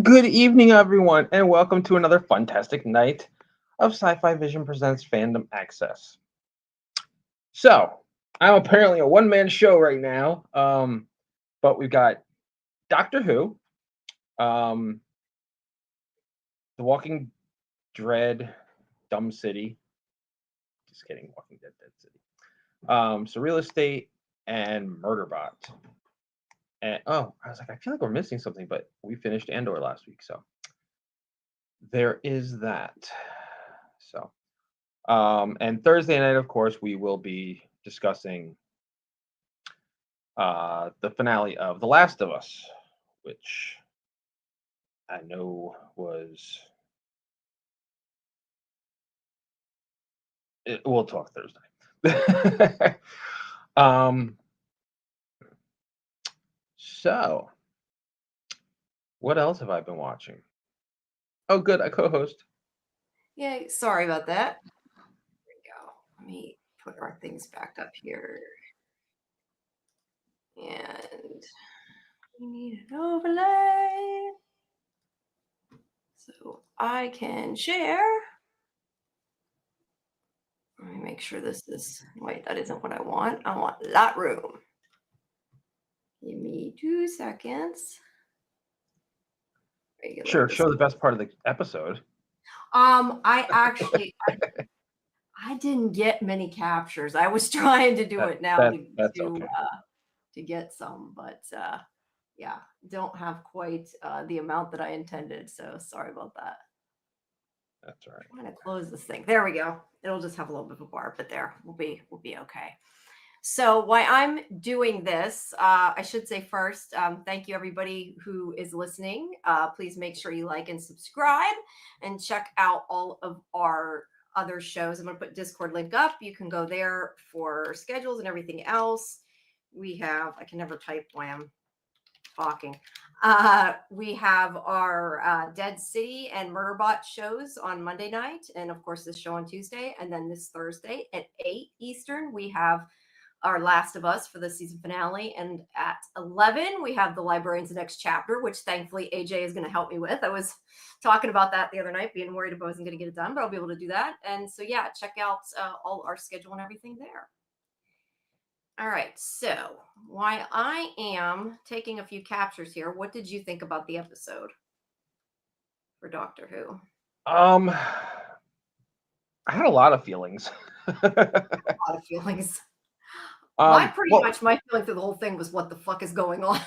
Good evening, everyone, and welcome to another fantastic night of Sci-Fi Vision Presents Fandom Access. So, I'm apparently a one-man show right now, but we've got Doctor Who, The Walking Dread, Dumb City. Just kidding, Walking Dead, Dead City. SurrealEstate and Murderbot. And I was like, I feel like we're missing something, but we finished Andor last week, so there is that. So, and Thursday night, of course, we will be discussing the finale of The Last of Us, which I know was. We'll talk Thursday. So, what else have I been watching? Oh, good, I co-host. Yay, sorry about that. There we go. Let me put our things back up here. And we need an overlay. So I can share. Let me make sure this is, wait, that isn't what I want. I want Lightroom. Give me 2 seconds. Regular sure, show the best part of the episode. I actually, I didn't get many captures. I was trying to do it now to get some, but yeah, don't have quite the amount that I intended. So sorry about that. That's all right. I'm gonna close this thing. There we go. It'll just have a little bit of a bar, but there we'll be okay. So while I'm doing this, I should say first, thank you everybody who is listening. Please make sure you like and subscribe and check out all of our other shows. I'm going to put Discord link up. You can go there for schedules and everything else. We have, I can never type when I'm talking. We have our Dead City and Murderbot shows on Monday night. And of course, this show on Tuesday. And then this Thursday at 8 Eastern, we have our Last of Us for the season finale. And at 11, we have the Librarians next chapter, which thankfully AJ is going to help me with. I was talking about that the other night, being worried if I wasn't going to get it done, but I'll be able to do that. And so, yeah, check out all our schedule and everything there. All right. So while I am taking a few captures here, what did you think about the episode for Doctor Who? I had a lot of feelings. A lot of feelings. Pretty much my feeling through the whole thing was, what the fuck is going on?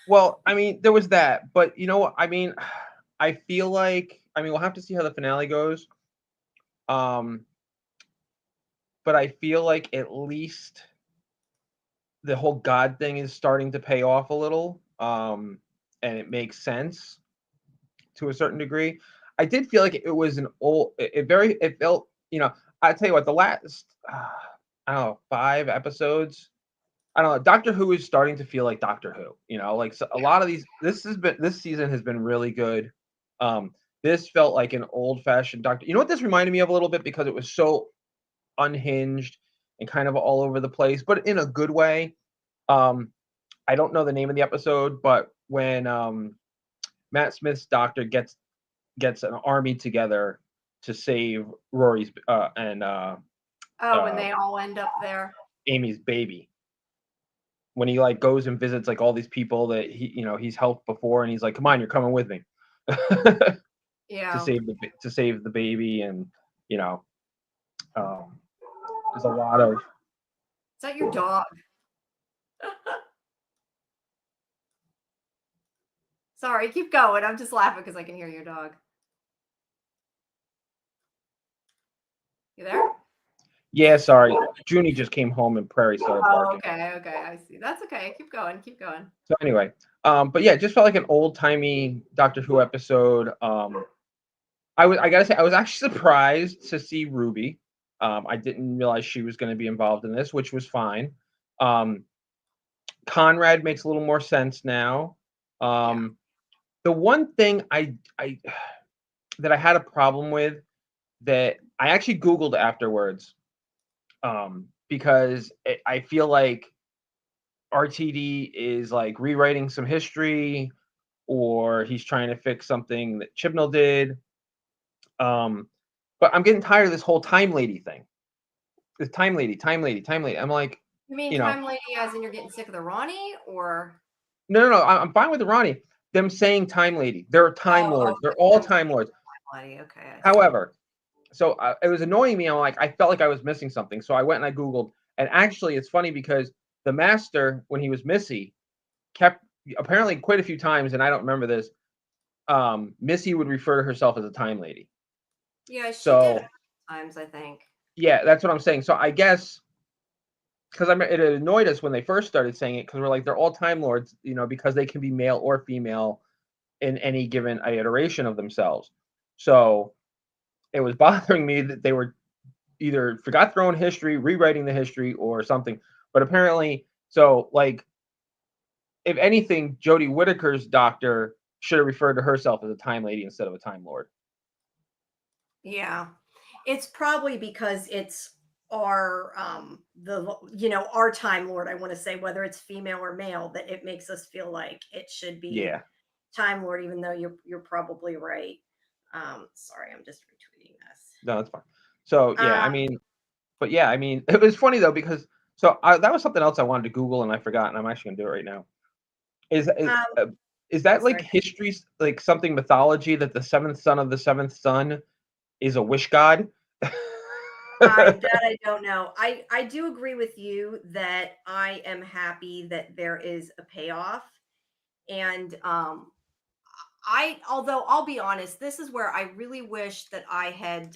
Well, I mean, there was that, but you know what? I mean, I feel like, we'll have to see how the finale goes. But I feel like at least the whole God thing is starting to pay off a little. And it makes sense to a certain degree. I did feel like it was it felt, I tell you what, the last, I don't know, 5 episodes, I don't know, Doctor Who is starting to feel like Doctor Who, like so a lot of these, this season has been really good. This felt like an old-fashioned Doctor. You know what this reminded me of a little bit, because it was so unhinged and kind of all over the place, but in a good way. I don't know the name of the episode, but when Matt Smith's doctor gets an army together to save Rory's and when they all end up there, Amy's baby. When he like goes and visits like all these people that he's helped before, and he's like, "Come on, you're coming with me." Yeah. To save the baby, and there's a lot of. Is that your dog? Sorry, keep going. I'm just laughing because I can hear your dog. You there? Yeah, sorry. Junie just came home and Prairie started barking. Okay, I see. That's okay. Keep going. So anyway, but yeah, it just felt like an old-timey Doctor Who episode. I gotta say, I was actually surprised to see Ruby. I didn't realize she was going to be involved in this, which was fine. Conrad makes a little more sense now. The one thing that I had a problem with, that I actually Googled afterwards, because I feel like RTD is like rewriting some history, or he's trying to fix something that Chibnall did. But I'm getting tired of this whole time lady thing. This time lady, time lady, time lady. I'm like, You mean you know, time lady as in you're getting sick of the Ronnie, or? no. I'm fine with the Ronnie. Them saying time lady. They're time Oh, lords. They're okay. all Time time lords. lady. Okay, I see. However, so it was annoying me. I'm like, I felt like I was missing something. So I went and I Googled. And actually, it's funny because the master, when he was Missy, kept apparently quite a few times, and I don't remember this. Missy would refer to herself as a time lady. Yeah, she did So a couple times, I think. yeah, that's what I'm saying. So I guess because it annoyed us when they first started saying it because we're like they're all time lords, because they can be male or female in any given iteration of themselves. So it was bothering me that they were either forgot their own history, rewriting the history, or something. But apparently, so like if anything, Jodie Whittaker's doctor should have referred to herself as a time lady instead of a time lord. Yeah. It's probably because it's our our time lord, I want to say, whether it's female or male, that it makes us feel like it should be Yeah, time lord, even though you're probably right. Sorry, I'm just retweeting this. no, that's fine. So yeah, Uh, it was funny though because that was something else I wanted to Google and I forgot, and I'm actually gonna do it right now. Is is um, uh, is that like sorry. history, like something mythology that the seventh son of the seventh son is a wish god? I don't know. I do agree with you that I am happy that there is a payoff. And although I'll be honest, this is where I really wish that I had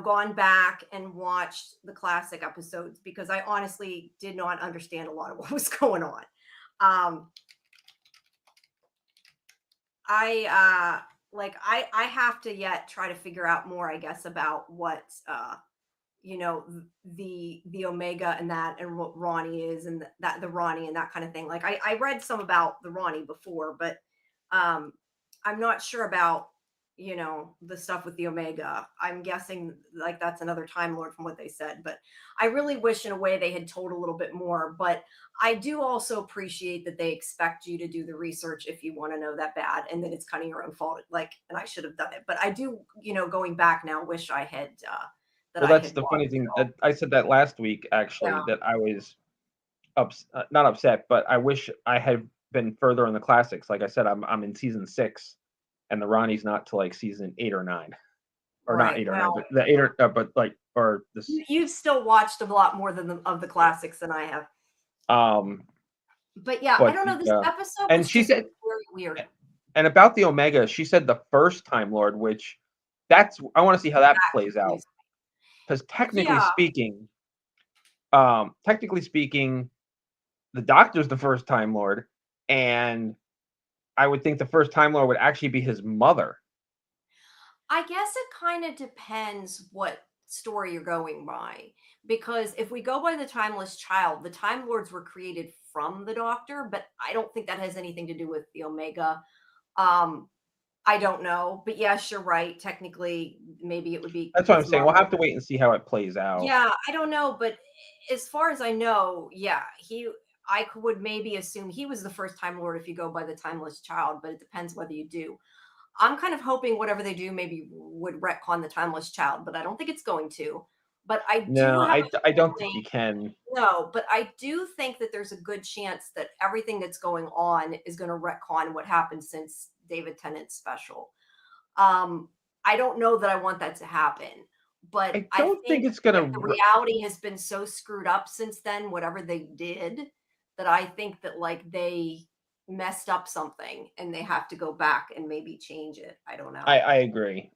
gone back and watched the classic episodes, because I honestly did not understand a lot of what was going on. Um I have to yet try to figure out more, I guess, about what the Omega and that, and what Ronnie is, and that the Ronnie and that kind of thing. Like I read some about the Ronnie before, but um I'm not sure about the stuff with the Omega. I'm guessing like that's another time lord from what they said, but I really wish in a way they had told a little bit more. But I do also appreciate that they expect you to do the research if you want to know that bad, and that it's kind of your own fault, like, and I should have done it. But I do, going back now, wish I had that Well, I that's had the funny watched it thing all. that I said that last week Yeah. actually, that I was not upset, but I wish I had been further in the classics. Like I said, I'm in season 6, and the Ronnie's not to like season 8 or 9, or not Right. 8 or 9, Well, but the 8 or but like or this you've still watched a lot more than of the yeah. classics than I have. Um, But yeah, I but don't know. This episode and was she just said, very weird. and about the Omega, she said the first Time Lord, which that's I want to see how that That plays out confused because me. Yeah. technically speaking, the Doctor's the first Time Lord, and I would think the first Time Lord would actually be his mother. I guess it kind of depends what story you're going by. Because if we go by the Timeless Child, the Time Lords were created from the Doctor, but I don't think that has anything to do with the Omega. Um, I don't know. But yes, you're right. Technically, maybe it would be That's what I'm his saying. We'll mother. have to wait and see how it plays out. Yeah, I don't know. But as far as I know, yeah, would maybe assume he was the first Time Lord if you go by the Timeless Child, but it depends whether you do. I'm kind of hoping whatever they do maybe would retcon the Timeless Child, but I don't think it's going to. But I do No, have I don't a think feeling, you can. no, but I do think that there's a good chance that everything that's going on is going to retcon what happened since David Tennant's special. Um, I don't know that I want that to happen, but I I don't think think it's that gonna. the reality has been so screwed up since then, whatever they did, that I think that like they messed up something and they have to go back and maybe change it. I don't know. I agree.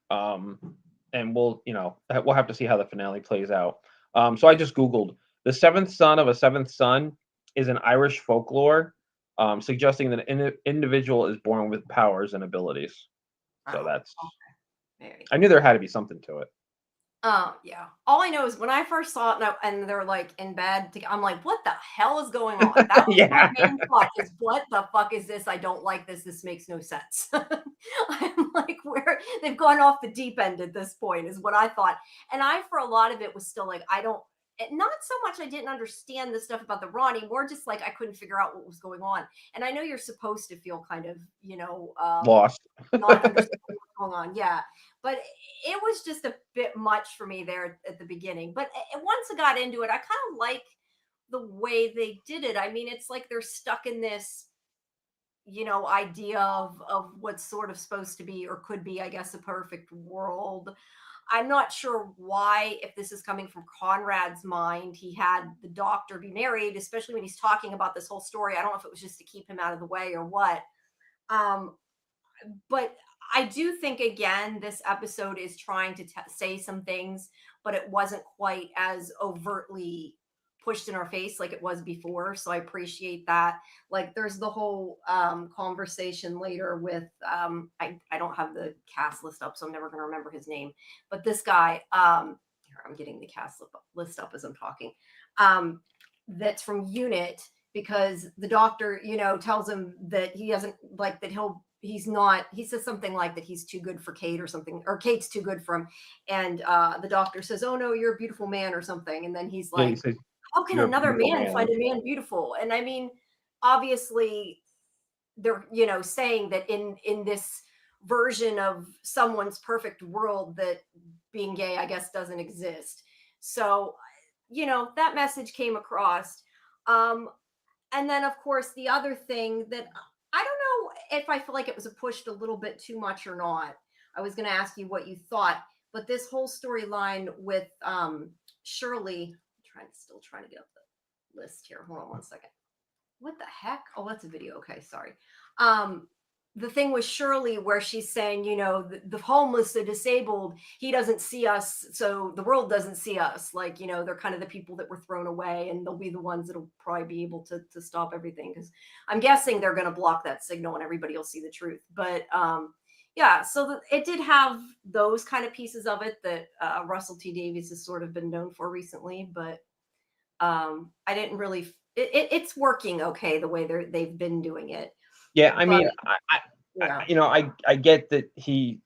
And we'll have to see how the finale plays out. So I just Googled the seventh son of a seventh son is an Irish folklore, suggesting that an individual is born with powers and abilities. So Oh, that's maybe. I knew there had to be something to it. Yeah. All I know is when I first saw it, and they're like in bed, I'm like, what the hell is going on? That was my Yeah. main thought: is what the fuck is this? I don't like this. This makes no sense. I'm like, where they've gone off the deep end at this point is what I thought. And I, for a lot of it, was still like, I don't. not so much I didn't understand the stuff about the Ronnie, more just like I couldn't figure out what was going on. And I know you're supposed to feel kind of, Lost. not understanding what's going on. Yeah. But it was just a bit much for me there at the beginning. But once I got into it, I kind of like the way they did it. I mean, it's like they're stuck in this, idea of what's sort of supposed to be or could be, I guess, a perfect world. I'm not sure why, if this is coming from Conrad's mind, he had the doctor be married, especially when he's talking about this whole story. I don't know if it was just to keep him out of the way or what. Um, but I do think, again, this episode is trying to say some things, but it wasn't quite as overtly pushed in our face like it was before. So I appreciate that. Like, there's the whole conversation later with I don't have the cast list up, so I'm never going to remember his name, but this guy, here, I'm getting the cast list up as I'm talking, that's from Unit, because the doctor, tells him that he doesn't like that he's not, he says something like that he's too good for Kate or something, or Kate's too good for him. And the doctor says, "Oh no, you're a beautiful man," or something. And then he's Yeah, he like, says, "How can "You're a another beautiful man find man." a man beautiful?" And I mean, obviously they're, saying that in this version of someone's perfect world, that being gay, I guess, doesn't exist. So, that message came across. Um, and then, of course, the other thing that I don't know if I feel like it was pushed a little bit too much or not. I was going to ask you what you thought, but this whole storyline with Shirley, still trying to get up the list here. Hold on one second. What the heck? Oh, that's a video. Okay, sorry. The thing with Shirley where she's saying, the homeless, the disabled, he doesn't see us, so the world doesn't see us. Like, they're kind of the people that were thrown away, and they'll be the ones that'll probably be able to stop everything. Because I'm guessing they're going to block that signal and everybody will see the truth. But yeah, so it did have those kind of pieces of it that Russell T Davies has sort of been known for recently. But I didn't really, it's working okay the way they've been doing it. Yeah, I But mean, yeah. I get that he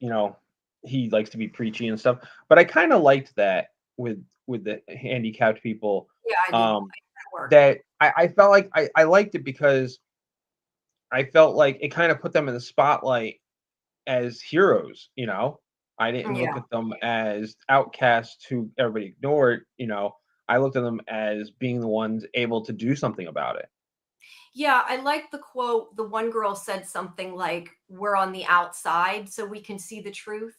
likes to be preachy and stuff, but I kind of liked that with the handicapped people. Yeah, I did. Um, That worked. that I felt like I liked it because I felt like it kind of put them in the spotlight as heroes. I didn't look Yeah. at them as outcasts who everybody ignored. I looked at them as being the ones able to do something about it. Yeah, I like the quote. The one girl said something like, "We're on the outside so we can see the truth."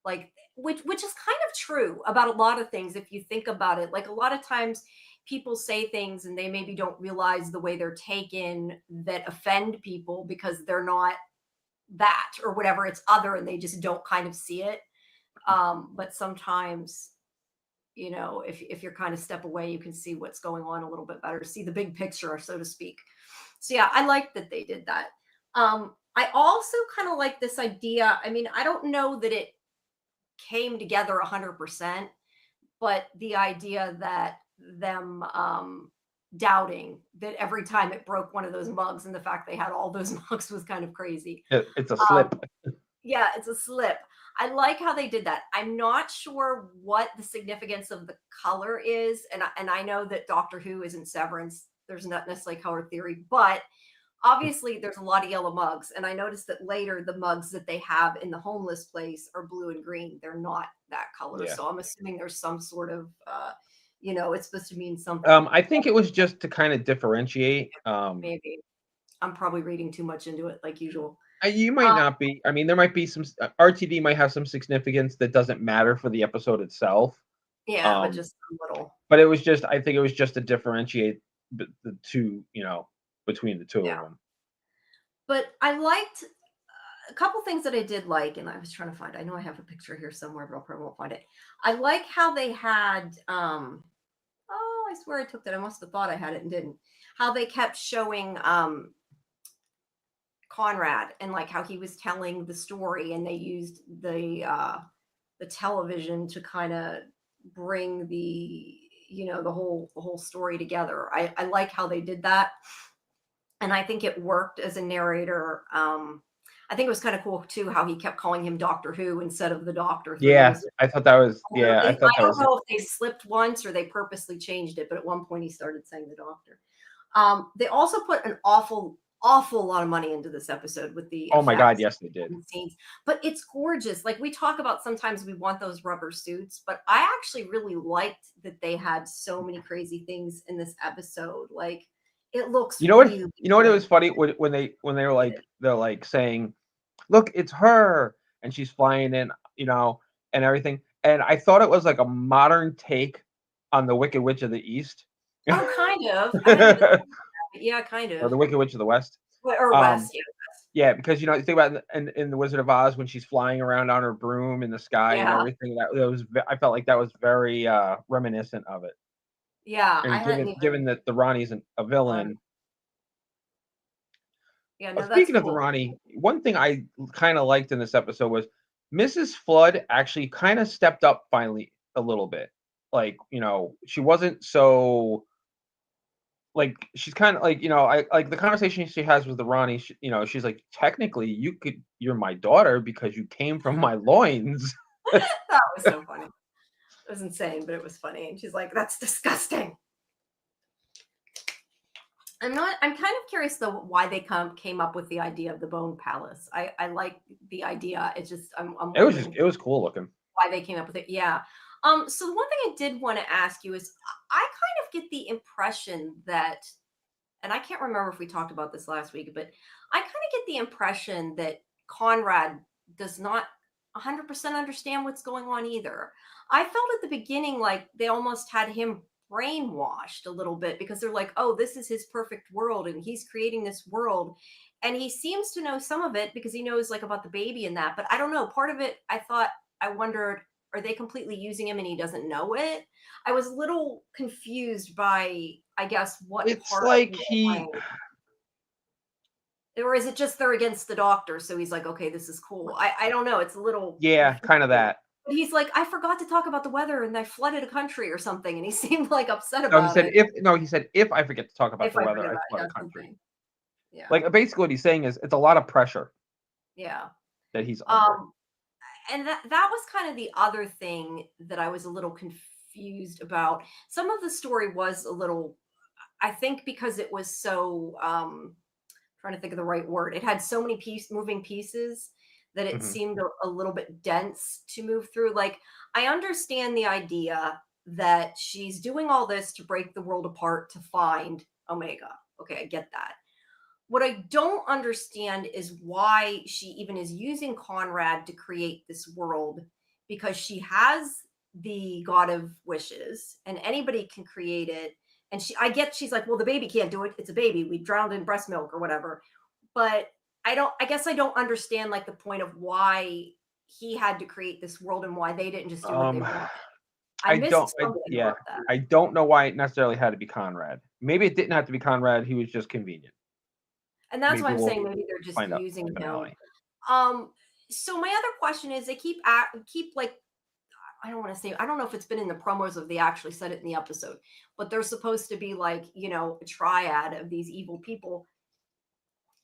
Like, which is kind of true about a lot of things if you think about it. Like, a lot of times people say things and they maybe don't realize the way they're taken that offend people because they're not that or whatever, it's other, and they just don't kind of see it. But sometimes, if you're kind of step away, you can see what's going on a little bit better, see the big picture, so to speak. So yeah, I like that they did that. I also kind of like this idea. I mean, I don't know that it came together 100%, but the idea that them doubting that every time it broke one of those mugs, and the fact they had all those mugs was kind of crazy. It's a Um, slip. yeah, it's a slip. I like how they did that. I'm not sure what the significance of the color is, and I know that Doctor Who isn't Severance. There's not necessarily color theory, but obviously there's a lot of yellow mugs, and I noticed that later the mugs that they have in the homeless place are blue and green. They're not that color, Yeah. so I'm assuming there's some sort of it's supposed to mean something. I think it was just to kind of differentiate. Maybe I'm probably reading too much into it, like usual. You might not be. I mean, there might be some RTD might have some significance that doesn't matter for the episode itself. Yeah, but Um, just a little. but it was just, I think it was just to differentiate the two, between the two Yeah. of them. But I liked a couple things that I did like, and I was trying to find. I know I have a picture here somewhere, but I probably won't find it. I like how they had. Oh, I swear I took that. I must have thought I had it and didn't. How they kept showing Conrad and like how he was telling the story, and they used the television to kind of bring the whole story together. I like how they did that, and I think it worked as a narrator. I think it was kind of cool too how he kept calling him Doctor Who instead of the Doctor through Yeah, those. I thought that was. Yeah, I I thought that don't was. know if they slipped once or they purposely changed it, but at one point he started saying the Doctor. They also put an awful lot of money into this episode with the Oh my God, effects yes, they did. and scenes, but it's gorgeous. Like we talk about, sometimes we want those rubber suits, but I actually really liked that they had so many crazy things in this episode. Like it looks You know what? really You know what? It good. was funny when they were like they're like saying, "Look, it's her," and she's flying in, and everything. And I thought it was like a modern take on the Wicked Witch of the East, Oh, kind of. I hadn't even thought about that. Yeah, kind or of. the Wicked Witch of the West. Or West, yeah. Yeah, because you think about in the Wizard of Oz when she's flying around on her broom in the sky and Yeah. everything. That was I felt like that was very reminiscent of it. Yeah, I And hadn't given even that the Ronnie's a done. villain. Yeah, no, that's Speaking of the cool. Ronnie, one thing I kind of liked in this episode was Mrs. Flood actually kind of stepped up finally a little bit. Like, she wasn't so like she's kind of like, I like the conversation she has with the Ronnie, she's like, technically you're my daughter because you came from my loins. That was so funny. It was insane, but it was funny. And she's like, "That's disgusting." I'm kind of curious though why they came up with the idea of the Bone Palace. I like the idea. It's just I'm wondering It was cool looking. why they came up with it. Yeah. So the one thing I did want to ask you is I kind of get the impression that, and I can't remember if we talked about this last week, but I kind of get the impression that Conrad does not 100% understand what's going on either. I felt at the beginning like they almost had him brainwashed a little bit because they're like, oh, this is his perfect world and he's creating this world. And he seems to know some of it because he knows like about the baby and that. But I don't know. Part of it, I wondered, are they completely using him and he doesn't know it? I was a little confused by, I guess, what It's part like he was he playing. Or is it just they're against the Doctor? So he's like, okay, this is cool. I don't know. It's a little Yeah, kind of confusing. that. But he's like, I forgot to talk about the weather and I flooded a country or something. And he seemed like upset No, he about said it. if I forget to talk about If the I weather, forget I about it, flood a yeah, country. something. Yeah. Like basically what he's saying is it's a lot of pressure Yeah. that he's under. And that was kind of the other thing that I was a little confused about. Some of the story was a little, I think, because it was so trying to think of the right word. It had so many moving pieces that it Mhm. seemed a little bit dense to move through. Like I understand the idea that she's doing all this to break the world apart to find Omega. Okay, I get that. What I don't understand is why she even is using Conrad to create this world, because she has the God of Wishes and anybody can create it. And I get she's like, well, the baby can't do it. It's a baby. We drowned in breast milk or whatever. But I guess I don't understand like the point of why he had to create this world and why they didn't just do what they wanted. I missed something Yeah, about that. I don't know why it necessarily had to be Conrad. Maybe it didn't have to be Conrad. He was just convenient. And that's why Maybe I'm we'll saying maybe they're just find out in using the him. finale. So my other question is, they keep like, I don't want to say, I don't know if it's been in the promos or if they actually said it in the episode, but they're supposed to be like, a triad of these evil people.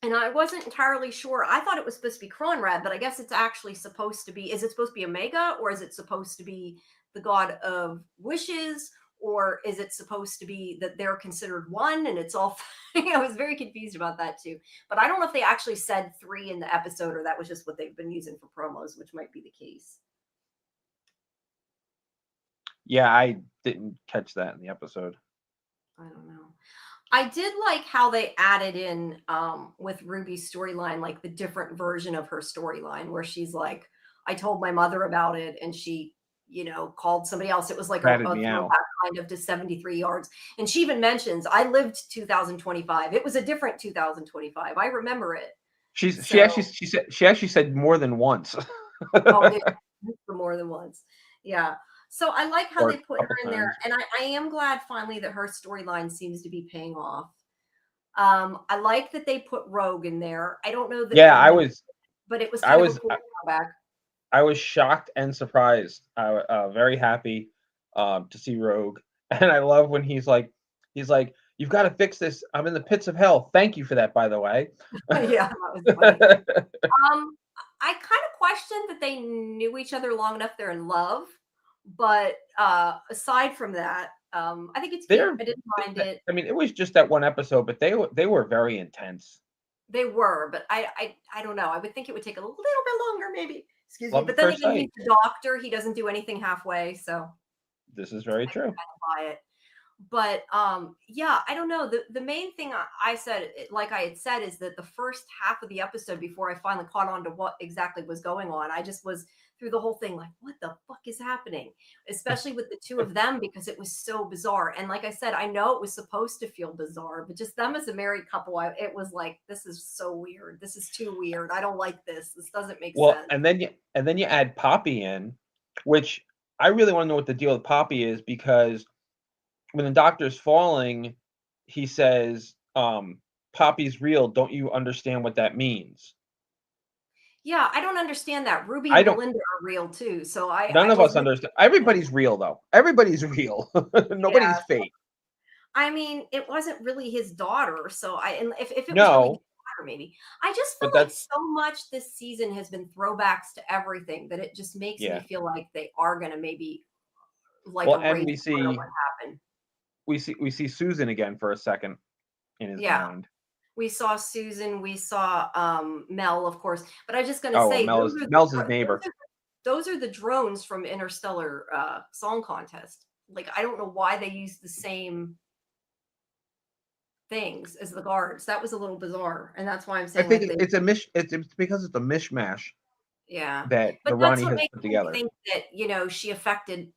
And I wasn't entirely sure. I thought it was supposed to be Conrad, but I guess it's actually supposed to be, is it supposed to be Omega, or is it supposed to be the God of Wishes? Or is it supposed to be that they're considered one and it's all, I was very confused about that too. But I don't know if they actually said 3 in the episode or that was just what they've been using for promos, which might be the case. Yeah, I didn't catch that in the episode. I don't know. I did like how they added in with Ruby's storyline, like the different version of her storyline where she's like, I told my mother about it and she, called somebody else. It was like a Ratted me out. throwback kind of to 73 yards. And she even mentions, I lived 2025. It was a different 2025. I remember it. She So, actually said more than once. oh, for more than once. Yeah. So I like how Or they a put her couple in there. times. And I am glad finally that her storyline seems to be paying off. I like that they put Rogue in there. I don't know that Yeah, they used it, but it was I kind of a was cool callback. I was shocked and surprised. Very happy to see Rogue, and I love when he's like, You've got to fix this. I'm in the pits of hell. Thank you for that, by the way. Yeah, that was funny. I kind of question that they knew each other long enough they're in love, but aside from that, I think it's cute. They're, I didn't mind it. I mean, it was just that one episode, but they were very intense. They were, but I don't know. I would think it would take a little bit longer, maybe. Excuse me. Love But at then first again, he's sight. the doctor. He doesn't do anything halfway, so This is very I can true. kind of buy it. But yeah, I don't know. The main thing I said, like I had said, is that the first half of the episode, before I finally caught on to what exactly was going on, I just was through the whole thing like, what the fuck is happening? Especially with the two of them, because it was so bizarre. And like I said, I know it was supposed to feel bizarre, but just them as a married couple, it was like, this is so weird. This is too weird. I don't like this. This doesn't make Well, sense. and then you add Poppy in, which I really want to know what the deal with Poppy is, because when the doctor's falling, he says, Poppy's real. Don't you understand what that means? Yeah, I don't understand that. Ruby I and don't. Belinda are real too. So None I of was us with understand. Everybody's real, though. Everybody's real. yeah. Nobody's fake. I mean, it wasn't really his daughter, so and if it was really his No, daughter, maybe. I just feel but like that's, so much this season has been throwbacks to everything that it just makes me yeah. feel like they are gonna maybe like Well, and erase part of what happened. we see Susan again for a second in his Yeah. mind. We saw Susan, we saw Mel, of course. But I'm just gonna Oh, well, say Mel's his neighbor. those are the drones from Interstellar Song Contest. Like I don't know why they used the same things as the guards. That was a little bizarre, and that's why I'm I saying think like they it's because it's a mishmash yeah. that But the that's Ronnie what has makes put me together. think that, she affected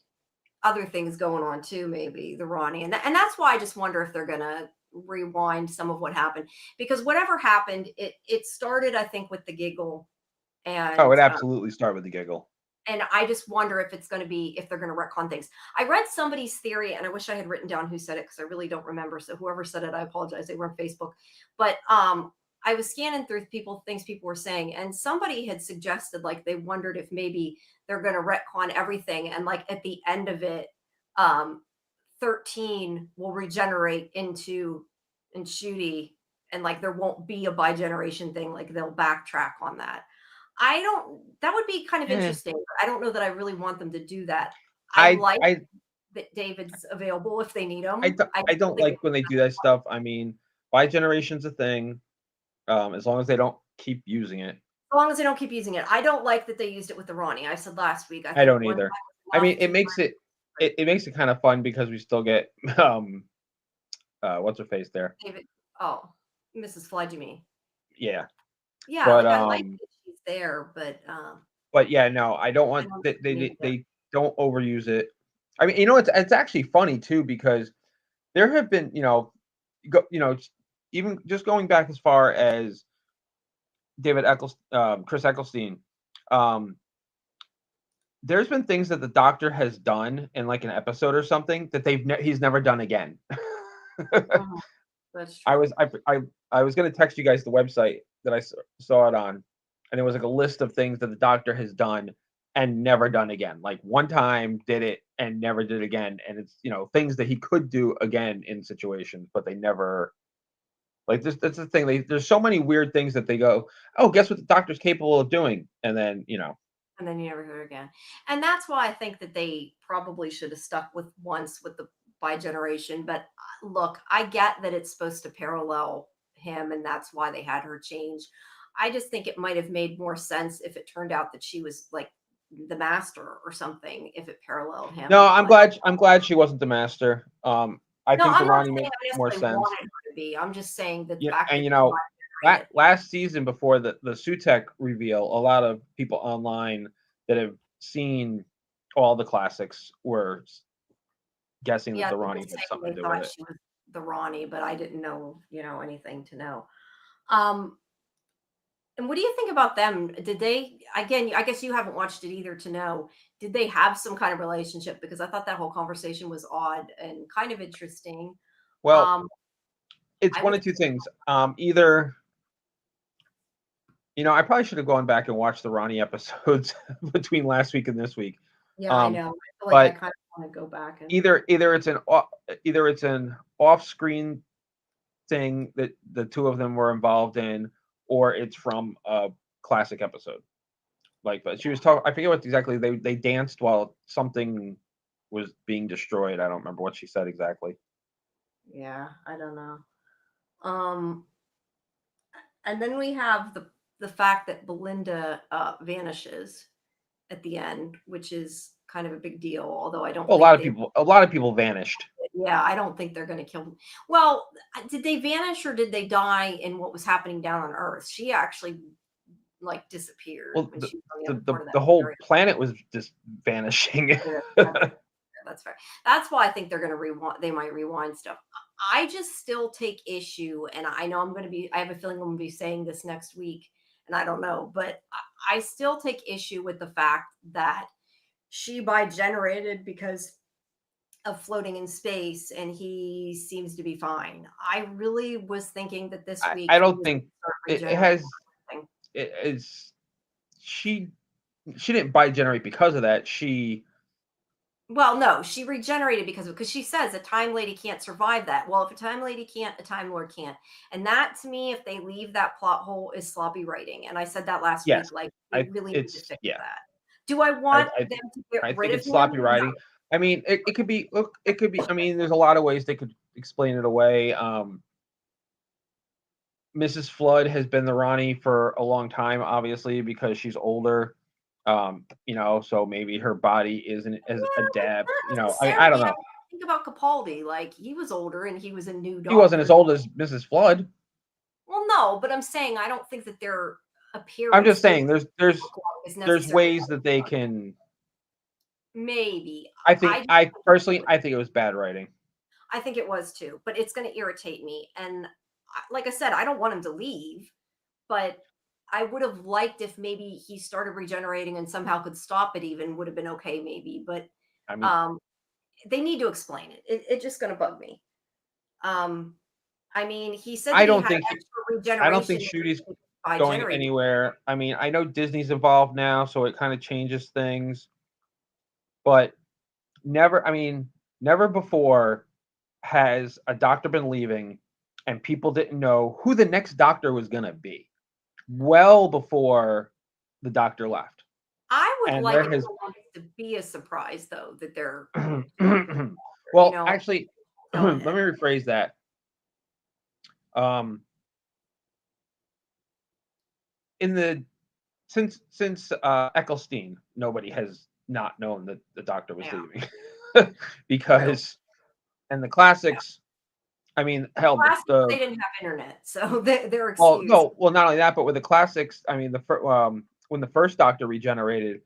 other things going on too, maybe the Ronnie. And that's why I just wonder if they're gonna rewind some of what happened. Because whatever happened, it started, I think, with the giggle. Oh, And it absolutely started with the giggle. and I just wonder if it's going to be if they're going to retcon things. I read somebody's theory, and I wish I had written down who said it because I really don't remember. So whoever said it, I apologize. They were on Facebook, but I was scanning through things people were saying, and somebody had suggested like they wondered if maybe they're going to retcon everything, and like at the end of it, um, 13 will regenerate into Shooty, and like there won't be a bi-generation thing. Like they'll backtrack on that. I don't that would be kind of Eh, interesting. But I don't know that I really want them to do that. I I like I that David's available if they need him. I don't, I I don't don't think like when they do that stuff. I mean, bi-generation's a thing, as long as they don't keep using it. as long as they don't keep using it. I don't like that they used it with the Ronnie. I said last week. I I think don't one time either. was I mean, enough, it two makes times. it makes it kind of fun because we still get what's her face there. David. Oh, Mrs. Flood, you mean? Yeah, Yeah, but like I like that she's there, but yeah, no, I don't I want don't they think we they, needed it. they don't overuse it. I mean, it's actually funny too, because there have been, even just going back as far as Chris Eccleston, um, there's been things that the Doctor has done in like an episode or something that he's never done again. Mhm, that's I true. was I was gonna text you guys the website that I saw it on, and it was like a list of things that the Doctor has done and never done again. Like one time did it and never did it again, and it's things that he could do again in situations, but they never. Like this, that's the thing. There's so many weird things that they go, oh, guess what the Doctor's capable of doing, and then And then you never hear again. And that's why I think that they probably should have stuck with once with the bi-generation. But look, I get that it's supposed to parallel him, and that's why they had her change. I just think it might have made more sense if it turned out that she was like the master or something, if it paralleled No, him. I'm But glad. I'm glad she wasn't the master. I no, think the I'm not Ronnie saying makes I more necessarily sense. wanted her to be. I'm just saying the Yeah, fact and that she bi-generated. last season before the Sutek reveal, a lot of people online that have seen all the classics were guessing that Yeah, the people Ronnie had saying something they to do with thought it. she was the Ronnie, but I didn't know, anything to know. Um, And what do you think about them? Did they, again, I guess you haven't watched it either to know, did they have some kind of relationship? Because I thought that whole conversation was odd and kind of interesting. Well, Um, it's I one was, of two things. Either I probably should have gone back and watched the Ronnie episodes between last week and this week. yeah, I Um, know. I feel like I but kind of want to go back and, either it's an off-screen thing that the two of them were involved in, or it's from a classic episode. Like, but she was talking. I forget what exactly they danced while something was being destroyed. I don't remember what she said exactly. Yeah, I don't know. Um, and then we have the fact that Belinda vanishes at the end, which is kind of a big deal. Although I don't Well, think they, a lot of people vanished. yeah, I don't think they're going to kill them. Well, did they vanish or did they die in what was happening down on Earth? She actually like disappeared Well, when she was on the other part of that the whole area. planet was just vanishing. That's fair. That's why I think they're going to rewind. They might rewind stuff. I just still take issue, and I know I'm going to be. I have a feeling I'm going to be saying this next week, and I don't know, but I still take issue with the fact that she bi-generated because of floating in space, and he seems to be fine. I really was thinking that this week I he don't was think start it regenerating has. something. It is she didn't bi-generate because of that. Well, no, she regenerated because she says a time lady can't survive that. Well, if a time lady can't, a time lord can't. And that to me, if they leave that plot hole, is sloppy writing. And I said that last Yes, week. Like they really need to it's fix yeah. that. Do I want I them to get I rid think of it's him? sloppy No. writing. I mean, it could be. Look, it could be. I mean, there's a lot of ways they could explain it away. Mrs. Flood has been the Ronnie for a long time, obviously, because she's older. So maybe her body isn't as Yeah, adept. not I mean, I don't necessarily. I know. think about Capaldi. Like he was older and he was a new He wasn't as doctor. old as Mrs. Flood. Well, no, but I'm saying I don't think that their I'm just appearance and what saying, they look like is there's necessarily ways that they can. maybe. I personally, I think it was bad writing. I think it was too, but it's going to irritate me. And like I said, I don't want him to leave, but I would have liked if maybe he started regenerating and somehow could stop it. Even would have been okay, maybe. But I mean, um, they need to explain it. It's just going to bug me. Um, I mean, he said I that he don't had think extra I don't regeneration think Shooty's by going generating. anywhere. I mean, I know Disney's involved now, so it kind of changes things. But never, I mean, never before has a doctor been leaving and people didn't know who the next doctor was going to be. Well before the doctor left. I would And like there it has for once to be a surprise, though, that they're, you well, know, actually, go let me ahead. rephrase that. Um, in the since Eccleston, nobody has not known that the doctor was Yeah, leaving. true. Because in the classics, I mean, hell, Classics, the they didn't have internet, so they're well, excused. no, well, not only that, but with the classics, I mean, when the first Doctor regenerated,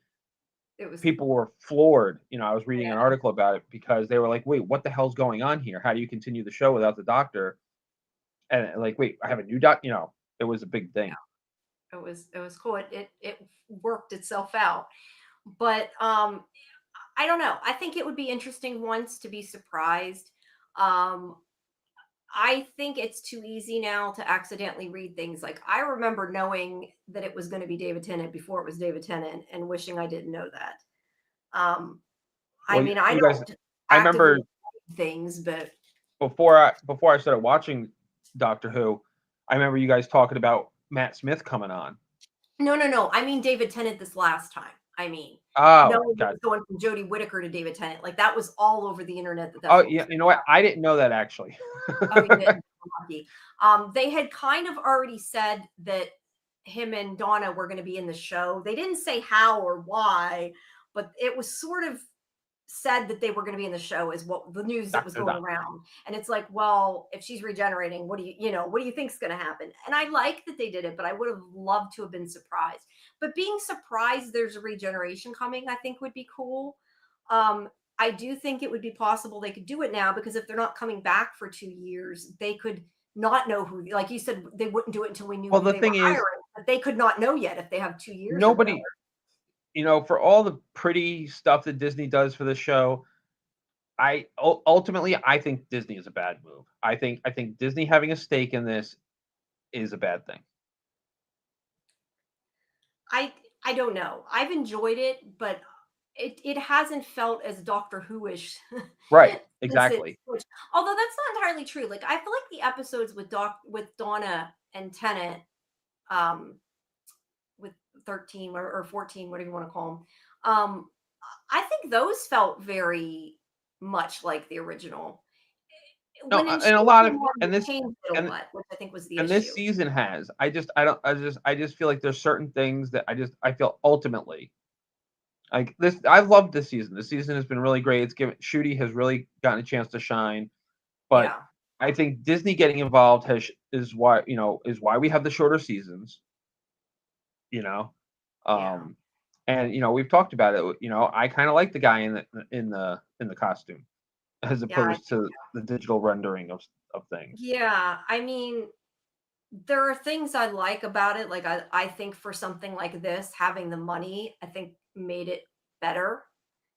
It was people were floored. I was reading an yeah, article about it because they were like, "Wait, what the hell's going on here? How do you continue the show without the Doctor?" And like, "Wait, I have a new doc." It was a big thing. it was cool. It worked itself out. But I don't know. I think it would be interesting once to be surprised. Um I think it's too easy now to accidentally read things. Like I remember knowing that it was going to be David Tennant before it was David Tennant and wishing I didn't know that. Um I Well, mean, I you guys, don't I actively remember read things, but before I started watching Doctor Who, I remember you guys talking about Matt Smith coming on. no, no, no. I mean David Tennant this last time. I mean, Oh, knowing it God. was going from Jodie Whittaker to David Tennant, like that was all over the internet that Oh, that's what yeah. was You know what? I didn't know that actually. oh, you didn't. Lucky. They had kind of already said that him and Donna were going to be in the show. They didn't say how or why, but it was sort of said that they were going to be in the show is what the news that was Doctor going Doc. around. And it's like, well, if she's regenerating, what do you think's going to happen? And I like that they did it, but I would have loved to have been surprised. But being surprised there's a regeneration coming, I think would be cool. Um, I do think it would be possible they could do it now because if they're not coming back for 2 years, they could not know who, like you said, they wouldn't do it until we knew Well, who the they were thing is, hiring. But they could not know yet if they have 2 years or whatever. nobody, for all the pretty stuff that Disney does for the show, ultimately I think Disney is a bad move. I think Disney having a stake in this is a bad thing. I I don't know. I've enjoyed it, but it hasn't felt as Doctor Who-ish Right. since it Exactly. switched. Although that's not entirely true. Like I feel like the episodes with Donna and Tennant, um, with 13 or 14, whatever you want to call them, I think those felt very much like the original. No, When in and a Short lot of Form, and they this changed it a and lot, which I think was the and this issue. season has. I just feel like there's certain things that I feel ultimately like this. I've loved this season. This season has been really great. It's given Shooty has really gotten a chance to shine. But Yeah, I think Disney getting involved is why is why we have the shorter seasons. You know, yeah, um, and we've talked about it. I kind of like the guy in the costume as yeah, opposed to the digital rendering of things. yeah. I mean, there are things I like about it. Like I think for something like this, having the money, I think made it better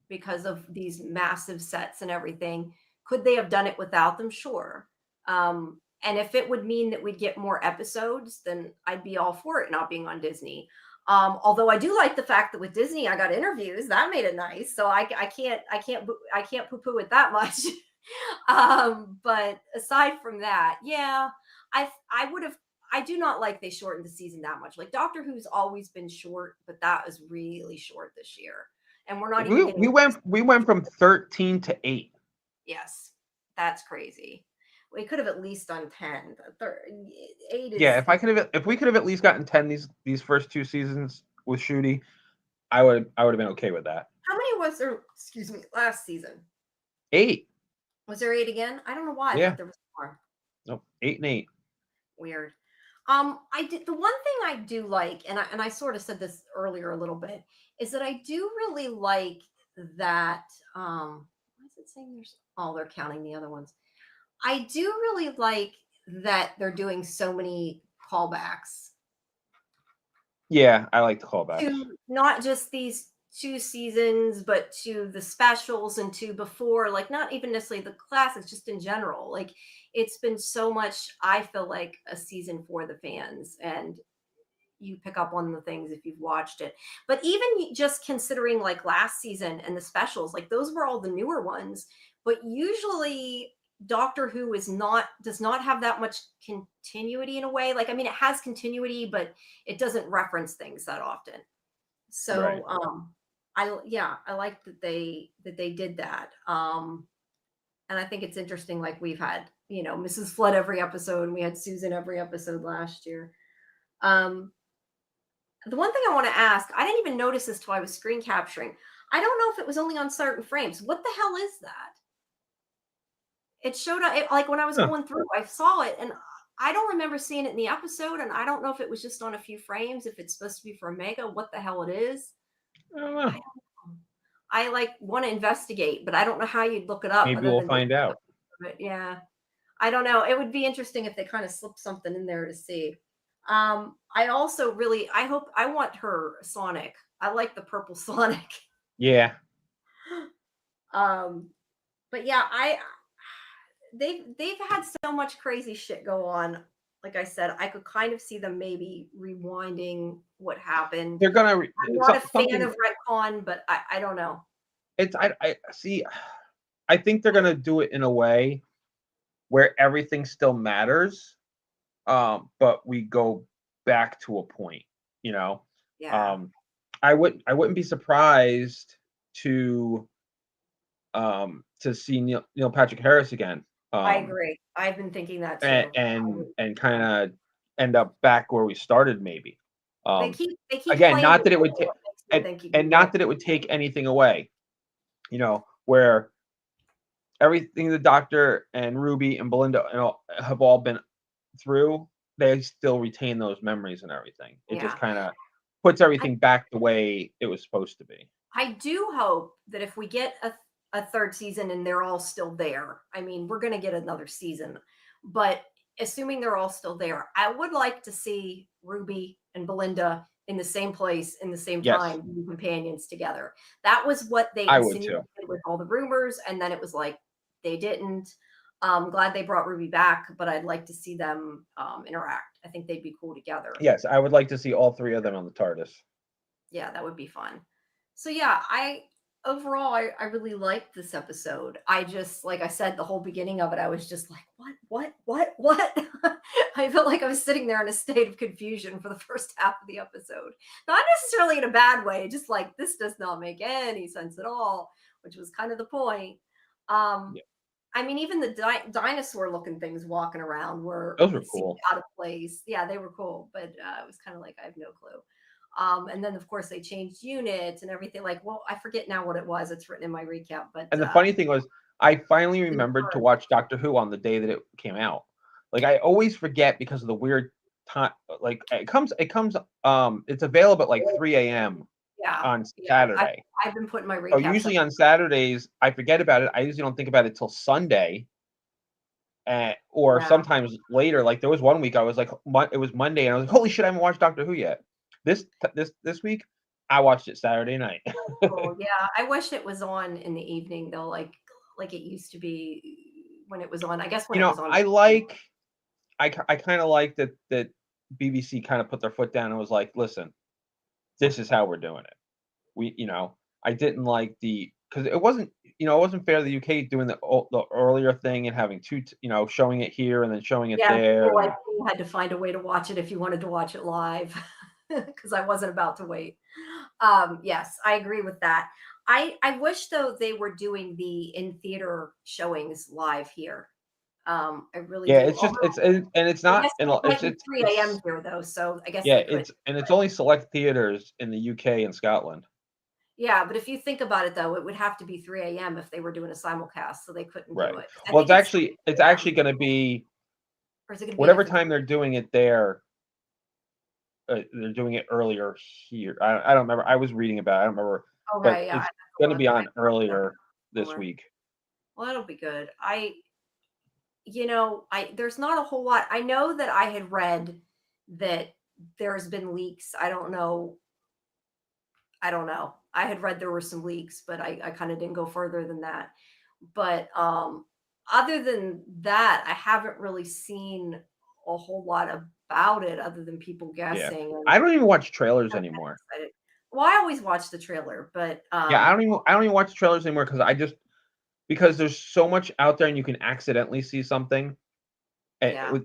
because of these massive sets and everything. Could they have done it without them? Sure. And if it would mean that we'd get more episodes, then I'd be all for it not being on Disney. Although I do like the fact that with Disney I got interviews, that made it nice. So I can't poo poo it that much. But aside from that, yeah, I would have. I do not like they shortened the season that much. Like Doctor Who's always been short, but that was really short this year, and we're not even getting. We went from 13 to 8. Yes, that's crazy. We could have at least done 10. 8 Yeah, is. if we could have at least gotten 10 these first two seasons with Shooty, I would have been okay with that. How many was there? Excuse me. Last season 8. was there 8 again? I don't know why I Yeah. thought there was more. Nope. 8 and 8. Weird. I did the one thing I do like, and I sort of said this earlier a little bit, is that I do really like that. Why is it saying there's? Oh, they're counting the other ones. I do really like that they're doing so many callbacks Yeah, I like the callbacks. to not just these 2 seasons, but to the specials and to before, like not even necessarily the classics, just in general. Like it's been so much, I feel like a season for the fans. And you pick up on the things if you've watched it. But even just considering like last season and the specials, like those were all the newer ones. But usually Doctor Who does not have that much continuity in a way. Like I mean, it has continuity, but it doesn't reference things that often. Right. So I like that they did that. And I think it's interesting. Like we've had Mrs. Flood every episode, and we had Susan every episode last year. Um, the one thing I want to ask, I didn't even notice this till I was screen capturing. I don't know if it was only on certain frames. What the hell is that? It showed up like when I was Huh. going through, I saw it and I don't remember seeing it in the episode. And I don't know if it was just on a few frames, if it's supposed to be for Omega, what the hell it is. I don't I know. don't know. I like want to investigate, but I don't know how you'd look it up Maybe other we'll than find out. but yeah. I don't know. It would be interesting if they kind of slipped something in there to see. I also really I want her Sonic. I like the purple Sonic. Yeah. Um, but yeah, they've had so much crazy shit go on. Like I said, I could kind of see them maybe rewinding what happened. They're gonna I'm not a fan something. of retcon, but I don't know. It's I see. I think they're gonna do it in a way where everything still matters, but we go back to a point. You know, Yeah, um, I wouldn't be surprised to see Neil Patrick Harris again, I agree. I've been thinking that and too. and Yeah. kind of end up back where we started maybe. Um, They keep Again, playing not the that it would role. It makes me and think you can and get not that it would take anything away. Where everything the Doctor and Ruby and Belinda have all been through, they still retain those memories and everything. It just yeah. kind of puts everything back the way it was supposed to be. I do hope that if we get a third season and they're all still there, I mean, we're going to get another season, but assuming they're all still there, I would like to see Ruby and Belinda in the same place in the same Yes, time, being companions together. That was what they I would too. insinuated with all the rumors, and then it was like they didn't. Glad they brought Ruby back, but I'd like to see them interact. I think they'd be cool together. Yes, I would like to see all three of them on the TARDIS. Yeah, that would be fun. So yeah, overall, I really liked this episode. I just, like I said, the whole beginning of it, I was just like, what? I felt like I was sitting there in a state of confusion for the first half of the episode. Not necessarily in a bad way, just like this does not make any sense at all, which was kind of the point. Um, Yeah, I mean, even the dinosaur looking things walking around those were seemed cool. out of place. Yeah, they were cool, but it was kind of like I have no clue. And then of course they changed units and everything. Like, well, I forget now what it was. It's written in my recap, but And the funny thing was, I finally remembered to watch Doctor Who on the day that it came out. Like I always forget because of the weird time. Like it's available at like 3 a.m. yeah, on yeah. Saturday. I've been putting my So recaps up. usually on Saturdays, I forget about it. I usually don't think about it till Sunday, or Yeah. sometimes later. Like there was one week I was like, it was Monday, and I was like, holy shit, I haven't watched Doctor Who yet. This week, I watched it Saturday night. Oh, yeah. I wish it was on in the evening though, like it used to be when it was on. I guess when You it know, was on. I kind of like that BBC kind of put their foot down and was like, listen, this is how we're doing it. I didn't like because it wasn't fair to the UK doing the earlier thing and having showing it here and then showing it Yeah, there. like you had to find a way to watch it if you wanted to watch it live because I wasn't about to wait. Yes, I agree with that. I wish though they were doing the in theater showings live here. I really Yeah, do. it's just Although and it's I not guess and it might it's be it's 3 a.m. it's here though, so I guess yeah, they could. it's only select theaters in the UK and Scotland. Yeah, but if you think about it though, it would have to be 3 a.m. if they were doing a simulcast, so they couldn't do Right. it. I Well, think it's 3 it's a.m. actually going to be or is it going to be a whatever different time they're doing it there. They're doing it earlier here. I don't remember. I was reading about it. I don't remember, but Okay, yeah, I it's have to going to be look. I on have earlier this somewhere. week. Well, that'll be good. I there's not a whole lot. I know that I had read that there's been leaks. I don't know. I had read there were some leaks, but I kind of didn't go further than that. But other than that, I haven't really seen a whole lot about it other than people Yeah. guessing and I don't even watch trailers kind of anymore. excited. Well, I always watch the trailer, but Yeah, I don't even watch trailers anymore because there's so much out there and you can accidentally see something yeah. with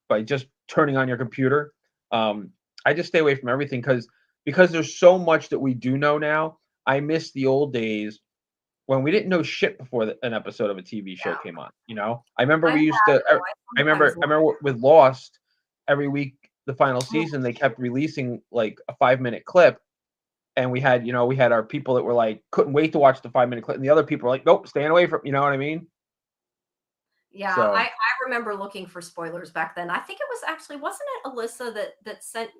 by just turning on your computer. Um, I just stay away from everything because there's so much that we do know now. I miss the old days when we didn't know shit before an episode of a TV show Yeah. came on. I remember I'm we used bad to. though. I sometimes I remember with Lost, every week the final season they kept releasing like a 5 minute clip, and we had our people that were like couldn't wait to watch the 5 minute clip, and the other people were like, nope, staying away from. You know what I mean? Yeah, I So remember looking for spoilers back then. I think it was actually wasn't it Alyssa that sent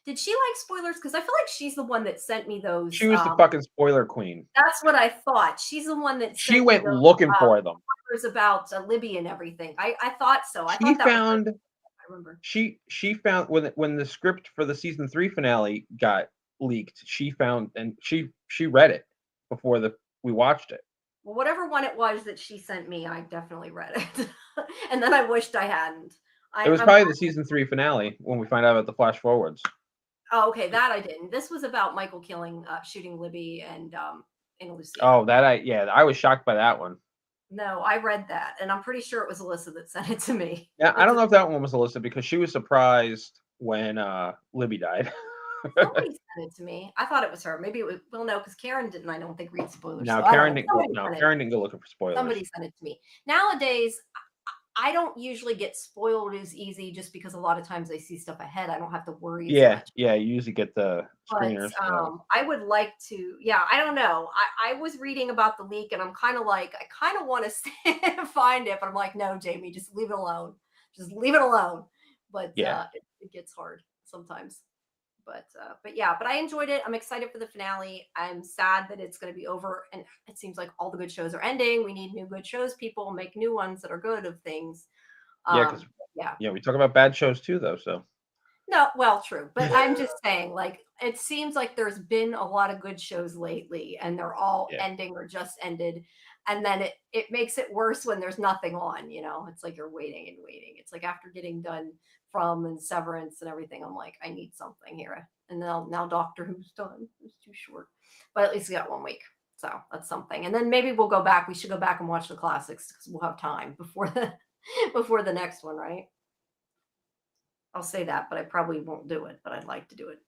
did she like spoilers? Because I feel like she's the one that sent me those, she was the fucking spoiler queen. that's what I thought. She's the one that She sent me went those, looking for them. spoilers about, Libby and everything. I thought so. I She thought that was her. found I remember. she found when the script for the season 3 finale got leaked. She found and she read it before we watched it. Well, whatever one it was that she sent me, I definitely read it. And then I wished I hadn't. It was I'm probably the season 3 finale when we find out about the flash forwards. Oh, okay, that I didn't. This was about Michael shooting Libby and Lucia. Oh, I was shocked by that one. No, I read that, and I'm pretty sure it was Alyssa that sent it to me. Yeah, I It's don't know if that one was Alyssa because she was surprised when Libby died. somebody sent it to me. I thought it was her. Maybe it was. Well, no, because Karen didn't. I don't think read spoilers. No, So I don't know. Karen didn't go looking for spoilers. Somebody sent it to me. Nowadays, I don't usually get spoiled as easy just because a lot of times I see stuff ahead. I don't have to worry as Yeah, much. yeah, you usually get the But screeners. I would like to. Yeah, I don't know. I was reading about the leak, and I'm kind of like, I kind of want to find it, but I'm like, no, Jamie, just leave it alone. Just leave it alone. But Yeah. it gets hard sometimes. But yeah, but I enjoyed it. I'm excited for the finale. I'm sad that it's going to be over, and it seems like all the good shows are ending. We need new good shows. People make new ones that are good of things. Yeah, because Yeah. we talk about bad shows too, though. So No, well, true, but I'm just saying, like, it seems like there's been a lot of good shows lately, and they're all yeah, ending or just ended, and then it makes it worse when there's nothing on. It's like you're waiting and waiting. It's like after getting done from and Severance and everything, I'm like, I need something here. And now Doctor Who's done. It's too short, but at least we got 1 week. So that's something. And then maybe we'll go back. We should go back and watch the classics because we'll have time before the next one, right? I'll say that, but I probably won't do it, but I'd like to do it.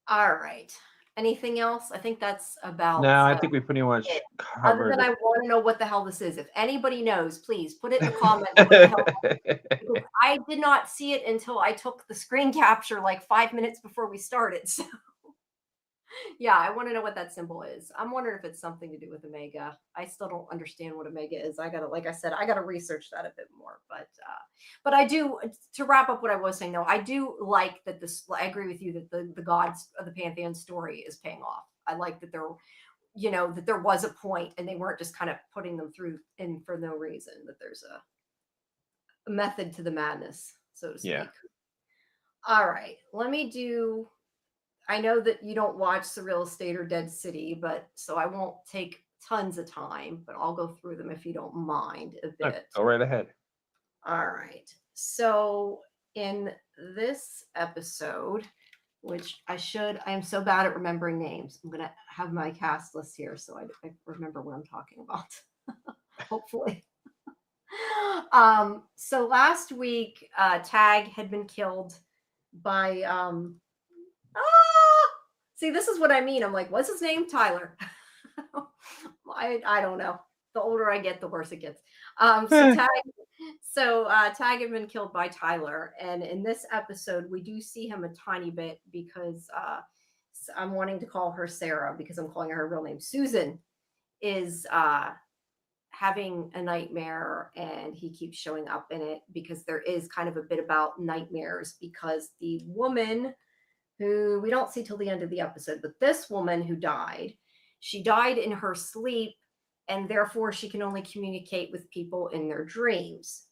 All right. Anything else? I think that's about No, I think we pretty much it. covered. Other than I want to know what the hell this is. If anybody knows, please put it in the comments. What the hell? Because I did not see it until I took the screen capture like 5 minutes before we started. So yeah, I want to know what that symbol is. I'm wondering if it's something to do with Omega. I still don't understand what Omega is. I gotta, like I said, I gotta research that a bit more. But I do, to wrap up what I was saying though, I do like that this. I agree with you that the gods of the Pantheon story is paying off. I like that that there was a point and they weren't just kind of putting them through in for no reason. That there's a method to the madness, so to speak. Yeah. All right, let me do. I know that you don't watch Surreal Estate or Dead City, but so I won't take tons of time, but I'll go through them if you don't mind a bit. Go right ahead. All right. So in this episode, which I am so bad at remembering names. I'm going to have my cast list here so I remember what I'm talking about. Hopefully. So last week, Tag had been killed by see, this is what I mean. I'm like, what's his name? Tyler. I don't know. The older I get, the worse it gets. So Tag had been killed by Tyler. And in this episode, we do see him a tiny bit because I'm wanting to call her Sarah because I'm calling her real name. Susan is having a nightmare and he keeps showing up in it because there is kind of a bit about nightmares because the woman who we don't see till the end of the episode, but this woman who died, she died in her sleep and therefore she can only communicate with people in their dreams.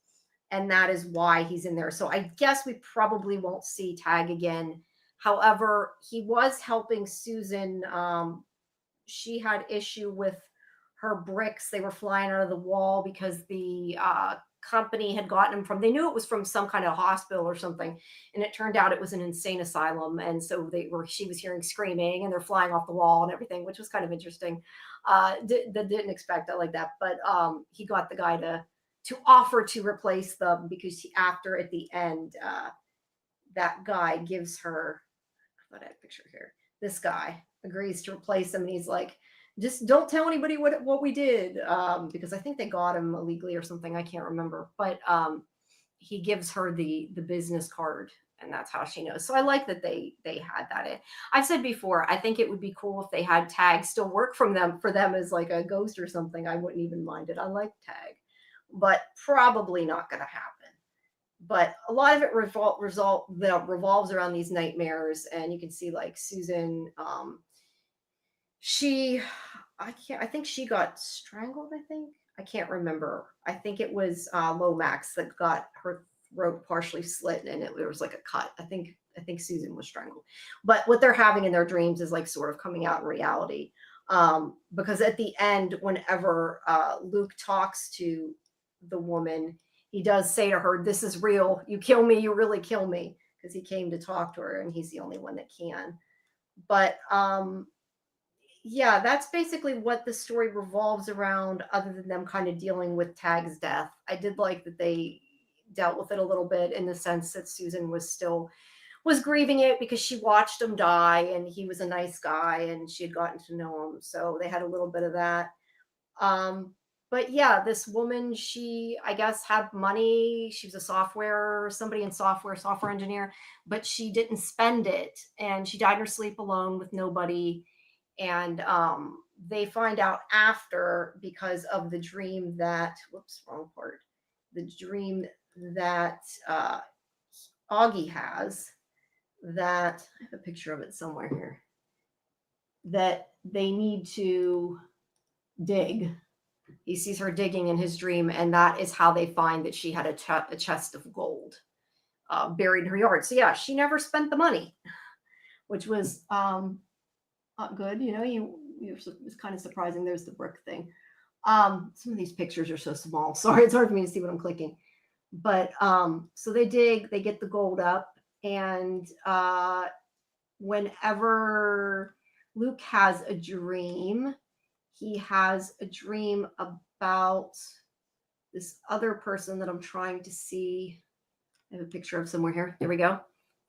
And that is why he's in there. So I guess we probably won't see Tag again. However, he was helping Susan. She had issue with her bricks. They were flying out of the wall because the company had gotten them they knew it was from some kind of hospital or something. And it turned out it was an insane asylum. And so she was hearing screaming and they're flying off the wall and everything, which was kind of interesting. Didn't expect it like that. But he got the guy to offer to replace them because after at the end, that guy gives her, I thought I had a picture here. This guy agrees to replace him. And he's like, just don't tell anybody what we did, because I think they got him illegally or something. I can't remember, but he gives her the business card, and that's how she knows. So I like that they had that in. I've said before, I think it would be cool if they had Tag still work for them as like a ghost or something. I wouldn't even mind it. I like Tag, but probably not going to happen. But a lot of it revolves around these nightmares, and you can see like Susan. I think she got strangled. I can't remember. I think it was Lomax that got her throat partially slit and there was like a cut. I think Susan was strangled. But what they're having in their dreams is like sort of coming out in reality. Because at the end, whenever Luke talks to the woman, he does say to her, "This is real. You kill me, you really kill me," because he came to talk to her and he's the only one that can. But yeah, that's basically what the story revolves around, other than them kind of dealing with Tag's death. I did like that they dealt with it a little bit in the sense that Susan was grieving it because she watched him die and he was a nice guy and she had gotten to know him. So they had a little bit of that. But yeah, this woman, she, I guess, had money. She was somebody in software engineer, but she didn't spend it. And she died in her sleep alone with nobody. And they find out after because of the dream that, wrong part. The dream that Augie has, that, I have a picture of it somewhere here, that they need to dig. He sees her digging in his dream, and that is how they find that she had a chest of gold buried in her yard. So yeah, she never spent the money, which was not good. It's kind of surprising. There's the brick thing. Some of these pictures are so small. Sorry, it's hard for me to see what I'm clicking. But so they dig, they get the gold up, and whenever Luke has a dream, he has a dream about this other person that I'm trying to see. I have a picture of somewhere here. There we go.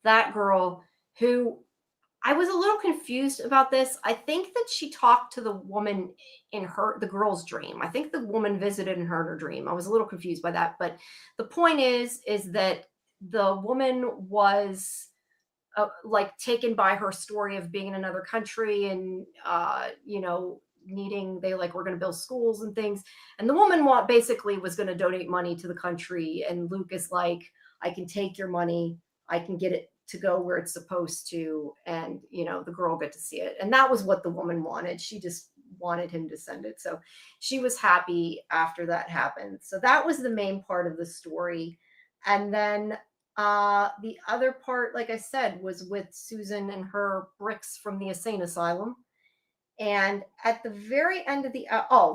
That girl who I was a little confused about this. I think that she talked to the woman in the girl's dream. I think the woman visited her dream. I was a little confused by that. But the point is that the woman was like taken by her story of being in another country and, they like, we're going to build schools and things. And the woman basically was going to donate money to the country. And Luke is like, I can take your money. I can get it to go where it's supposed to. And, the girl get to see it. And that was what the woman wanted. She just wanted him to send it. So she was happy after that happened. So that was the main part of the story. And then the other part, like I said, was with Susan and her bricks from the insane asylum. And at the very end of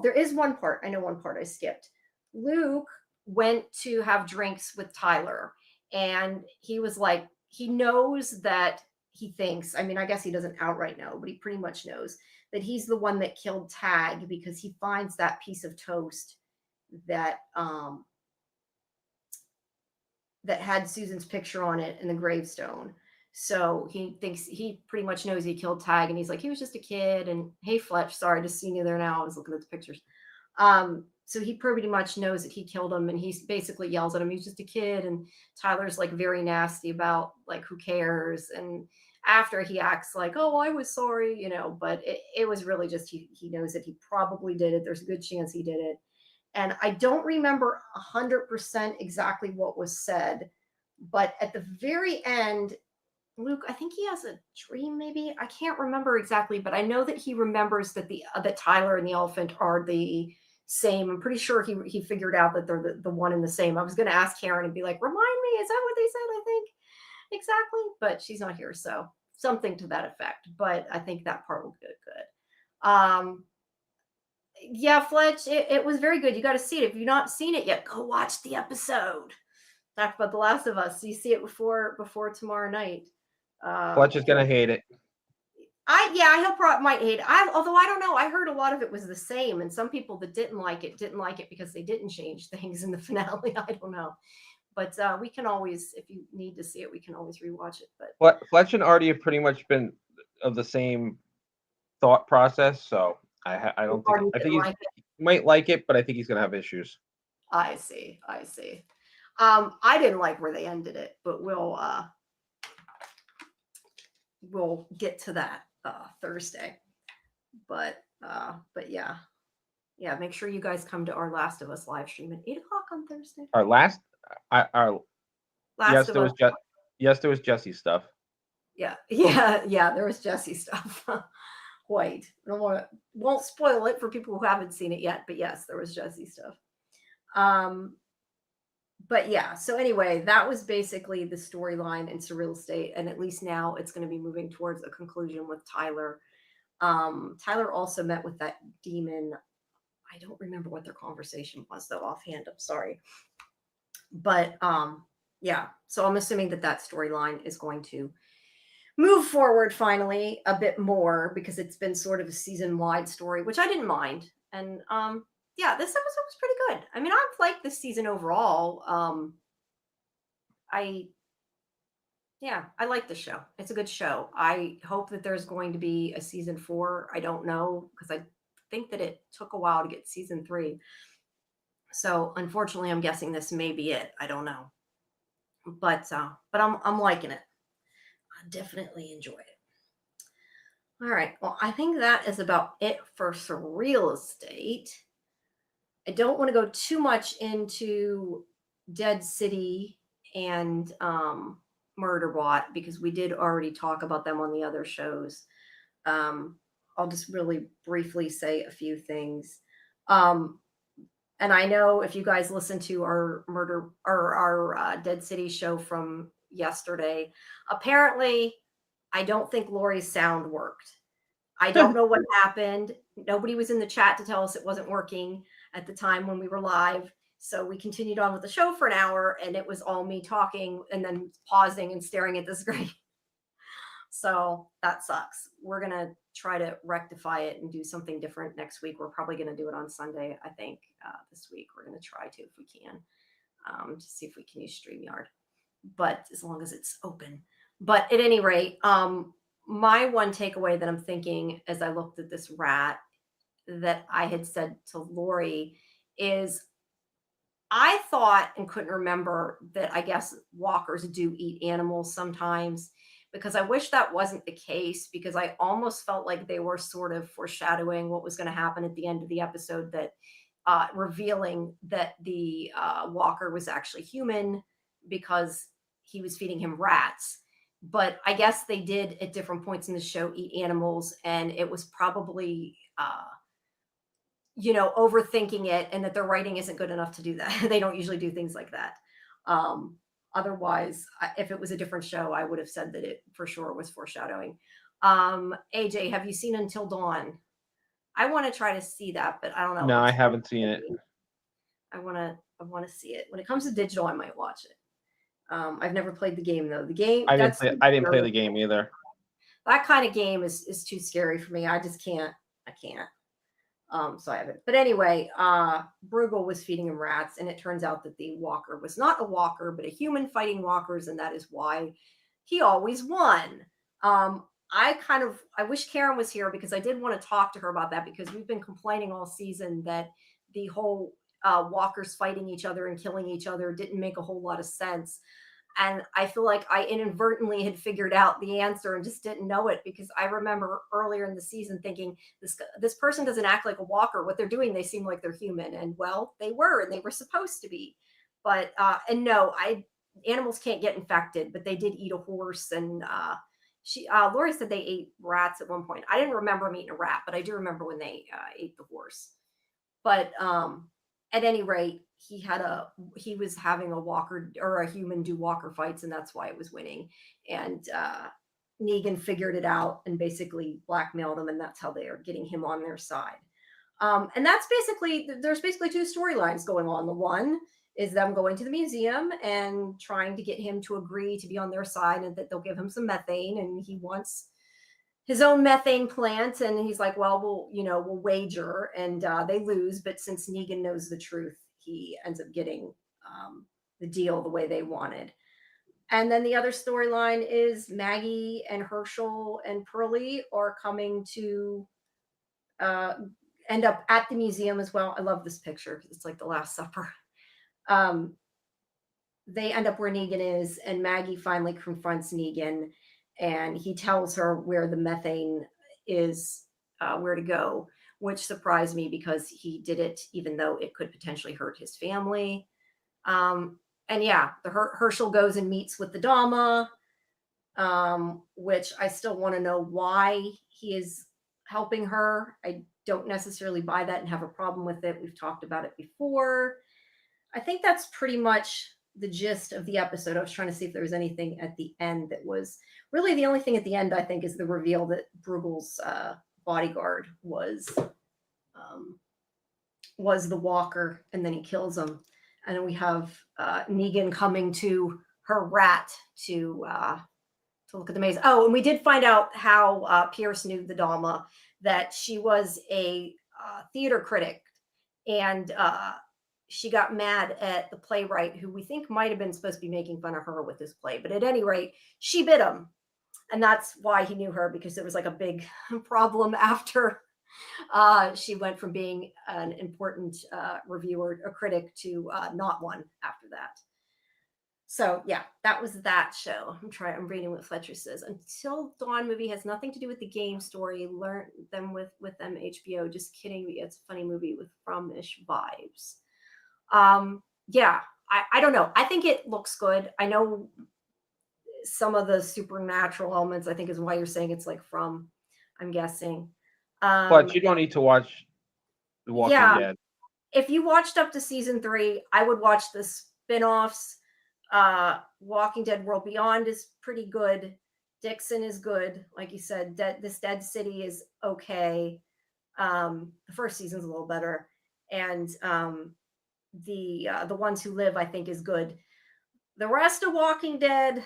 there is one part. I know one part I skipped. Luke went to have drinks with Tyler. And he was like, he knows that he thinks, I mean, I guess he doesn't outright know, but he pretty much knows that he's the one that killed Tag because he finds that piece of toast that that had Susan's picture on it in the gravestone. So he thinks he pretty much knows he killed Tag, and he's like, he was just a kid. And hey, Fletch, sorry, I just seen you there now. I was looking at the pictures. So he pretty much knows that he killed him, and he basically yells at him, he's just a kid. And Tyler's like very nasty about like, who cares? And after he acts like, oh, I was sorry, but it was really just, he knows that he probably did it. There's a good chance he did it. And I don't remember 100% exactly what was said, but at the very end, Luke, I think he has a dream, maybe. I can't remember exactly, but I know that he remembers that that Tyler and the elephant are the same. I'm pretty sure he figured out that they're the one and the same. I was going to ask Karen and be like, remind me, is that what they said? I think exactly, but she's not here, so something to that effect. But I think that part will be good. Yeah, Fletch, it was very good. You got to see it. If you've not seen it yet, go watch the episode. Talk about The Last of Us. You see it before tomorrow night. Fletch is gonna hate it. He'll might hate it. Although I don't know. I heard a lot of it was the same, and some people that didn't like it because they didn't change things in the finale. I don't know. But we can always, if you need to see it, we can always rewatch it. But Fletch and Artie have pretty much been of the same thought process, so I don't think he might like it, but I think he's gonna have issues. I see. I didn't like where they ended it, but we'll get to that Thursday. But yeah. Make sure you guys come to our Last of Us live stream at 8:00 on Thursday. Yes, there was Jesse stuff. Yeah, there was Jesse stuff. Wait, won't spoil it for people who haven't seen it yet, but yes, there was Jesse stuff. But yeah, so anyway, that was basically the storyline in SurrealEstate, and at least now it's going to be moving towards a conclusion with Tyler. Tyler also met with that demon. I don't remember what their conversation was though offhand. I'm sorry. But yeah, so I'm assuming that storyline is going to move forward finally a bit more because it's been sort of a season-wide story, which I didn't mind. And yeah, this episode was pretty good. I mean, I've liked this season overall. I like the show. It's a good show. I hope that there's going to be a season 4. I don't know, because I think that it took a while to get season 3. So unfortunately, I'm guessing this may be it. I don't know. But I'm liking it. I definitely enjoy it. All right. Well, I think that is about it for SurrealEstate. I don't want to go too much into Dead City and Murderbot because we did already talk about them on the other shows. I'll just really briefly say a few things. And I know if you guys listen to our Dead City show from yesterday, apparently I don't think Lori's sound worked. I don't know what happened. Nobody was in the chat to tell us it wasn't working at the time when we were live. So we continued on with the show for an hour, and it was all me talking and then pausing and staring at the screen. So that sucks. We're going to try to rectify it and do something different next week. We're probably going to do it on Sunday, I think, this week. We're going to try to if we can, to see if we can use StreamYard, but as long as it's open. But at any rate, my one takeaway that I'm thinking as I looked at this rat that I had said to Lori is I thought and couldn't remember that I guess walkers do eat animals sometimes, because I wish that wasn't the case, because I almost felt like they were sort of foreshadowing what was going to happen at the end of the episode, that revealing that the walker was actually human because he was feeding him rats. But I guess they did at different points in the show eat animals, and it was probably overthinking it, and that their writing isn't good enough to do that. They don't usually do things like that. Otherwise, if it was a different show, I would have said that it for sure was foreshadowing. AJ, have you seen Until Dawn? I want to try to see that, but I don't know. No, I haven't seen it. I want to see it. When it comes to digital, I might watch it. I've never played the game though. The game I didn't play the game either. That kind of game is too scary for me. I just can't. I can't. So I haven't. But anyway, Bruegel was feeding him rats, and it turns out that the walker was not a walker, but a human fighting walkers, and that is why he always won. I wish Karen was here, because I did want to talk to her about that, because we've been complaining all season that the whole walkers fighting each other and killing each other didn't make a whole lot of sense. And I feel like I inadvertently had figured out the answer and just didn't know it, because I remember earlier in the season thinking, this person doesn't act like a walker. What they're doing, they seem like they're human. And well, they were, and they were supposed to be. But, and no, animals can't get infected, but they did eat a horse. And Lori said they ate rats at one point. I didn't remember them eating a rat, but I do remember when they ate the horse. But at any rate, he was having a walker or a human do walker fights, and that's why it was winning. And Negan figured it out and basically blackmailed him, and that's how they are getting him on their side. And there's basically two storylines going on. The one is them going to the museum and trying to get him to agree to be on their side, and that they'll give him some methane, and he wants his own methane plant. And he's like, well, we'll wager, and they lose. But since Negan knows the truth, he ends up getting the deal the way they wanted. And then the other storyline is Maggie and Herschel and Pearlie are coming to end up at the museum as well. I love this picture because it's like the Last Supper. They end up where Negan is, and Maggie finally confronts Negan, and he tells her where the methane is, where to go, which surprised me because he did it even though it could potentially hurt his family. And yeah, the Herschel goes and meets with the Dama, which I still want to know why he is helping her. I don't necessarily buy that and have a problem with it. We've talked about it before. I think that's pretty much the gist of the episode. I was trying to see if there was anything at the end that was really the only thing at the end, I think, is the reveal that Bruegel's bodyguard was the walker, and then he kills him. And then we have Negan coming to her rat to look at the maze. Oh, and we did find out how Pierce knew the Dama, that she was a theater critic, and she got mad at the playwright, who we think might have been supposed to be making fun of her with this play. But at any rate, she bit him. And that's why he knew her, because it was like a big problem after she went from being an important reviewer, a critic, to not one after that. So yeah, that was that show. I'm reading what Fletcher says. Until Dawn movie has nothing to do with the game story. Learn them with them HBO. Just kidding. It's a funny movie with from-ish vibes. Yeah, I don't know. I think it looks good. I know some of the supernatural elements, I think, is why you're saying it's like From, I'm guessing. But you don't need to watch The Walking Dead. If you watched up to season 3, I would watch the spin-offs. Walking Dead World Beyond is pretty good. Dixon is good. Like you said, this Dead City is okay. The first season's a little better. And the Ones Who Live, I think, is good. The rest of Walking Dead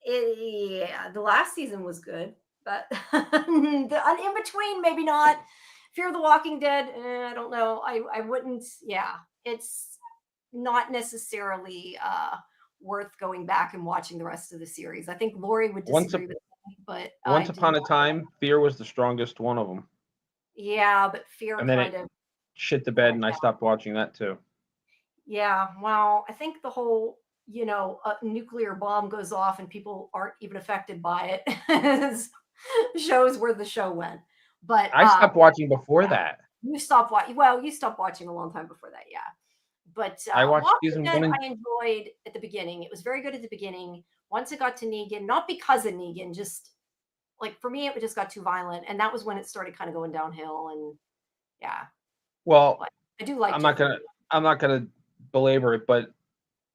Yeah, the last season was good, but the in between, maybe not. Fear the Walking Dead, I don't know. I wouldn't. Yeah, it's not necessarily worth going back and watching the rest of the series. I think Lori would Once, disagree with me, but I once did upon a not. time, Fear was the strongest one of them, Yeah, but Fear and then it kind of shit the bed, went and I stopped watching that too. Yeah, well, I think the whole, nuclear bomb goes off and people aren't even affected by it shows where the show went. But I stopped watching before yeah, that. you stopped watching. Well, you stopped watching a long time before that, yeah. But I watched Walking season Dead, one and I enjoyed at the beginning. It was very good at the beginning. Once it got to Negan, not because of Negan, just like for me, it just got too violent, and that was when it started kind of going downhill. And yeah, well, but I do like I'm not Jeffrey. gonna I'm not gonna belabor it, but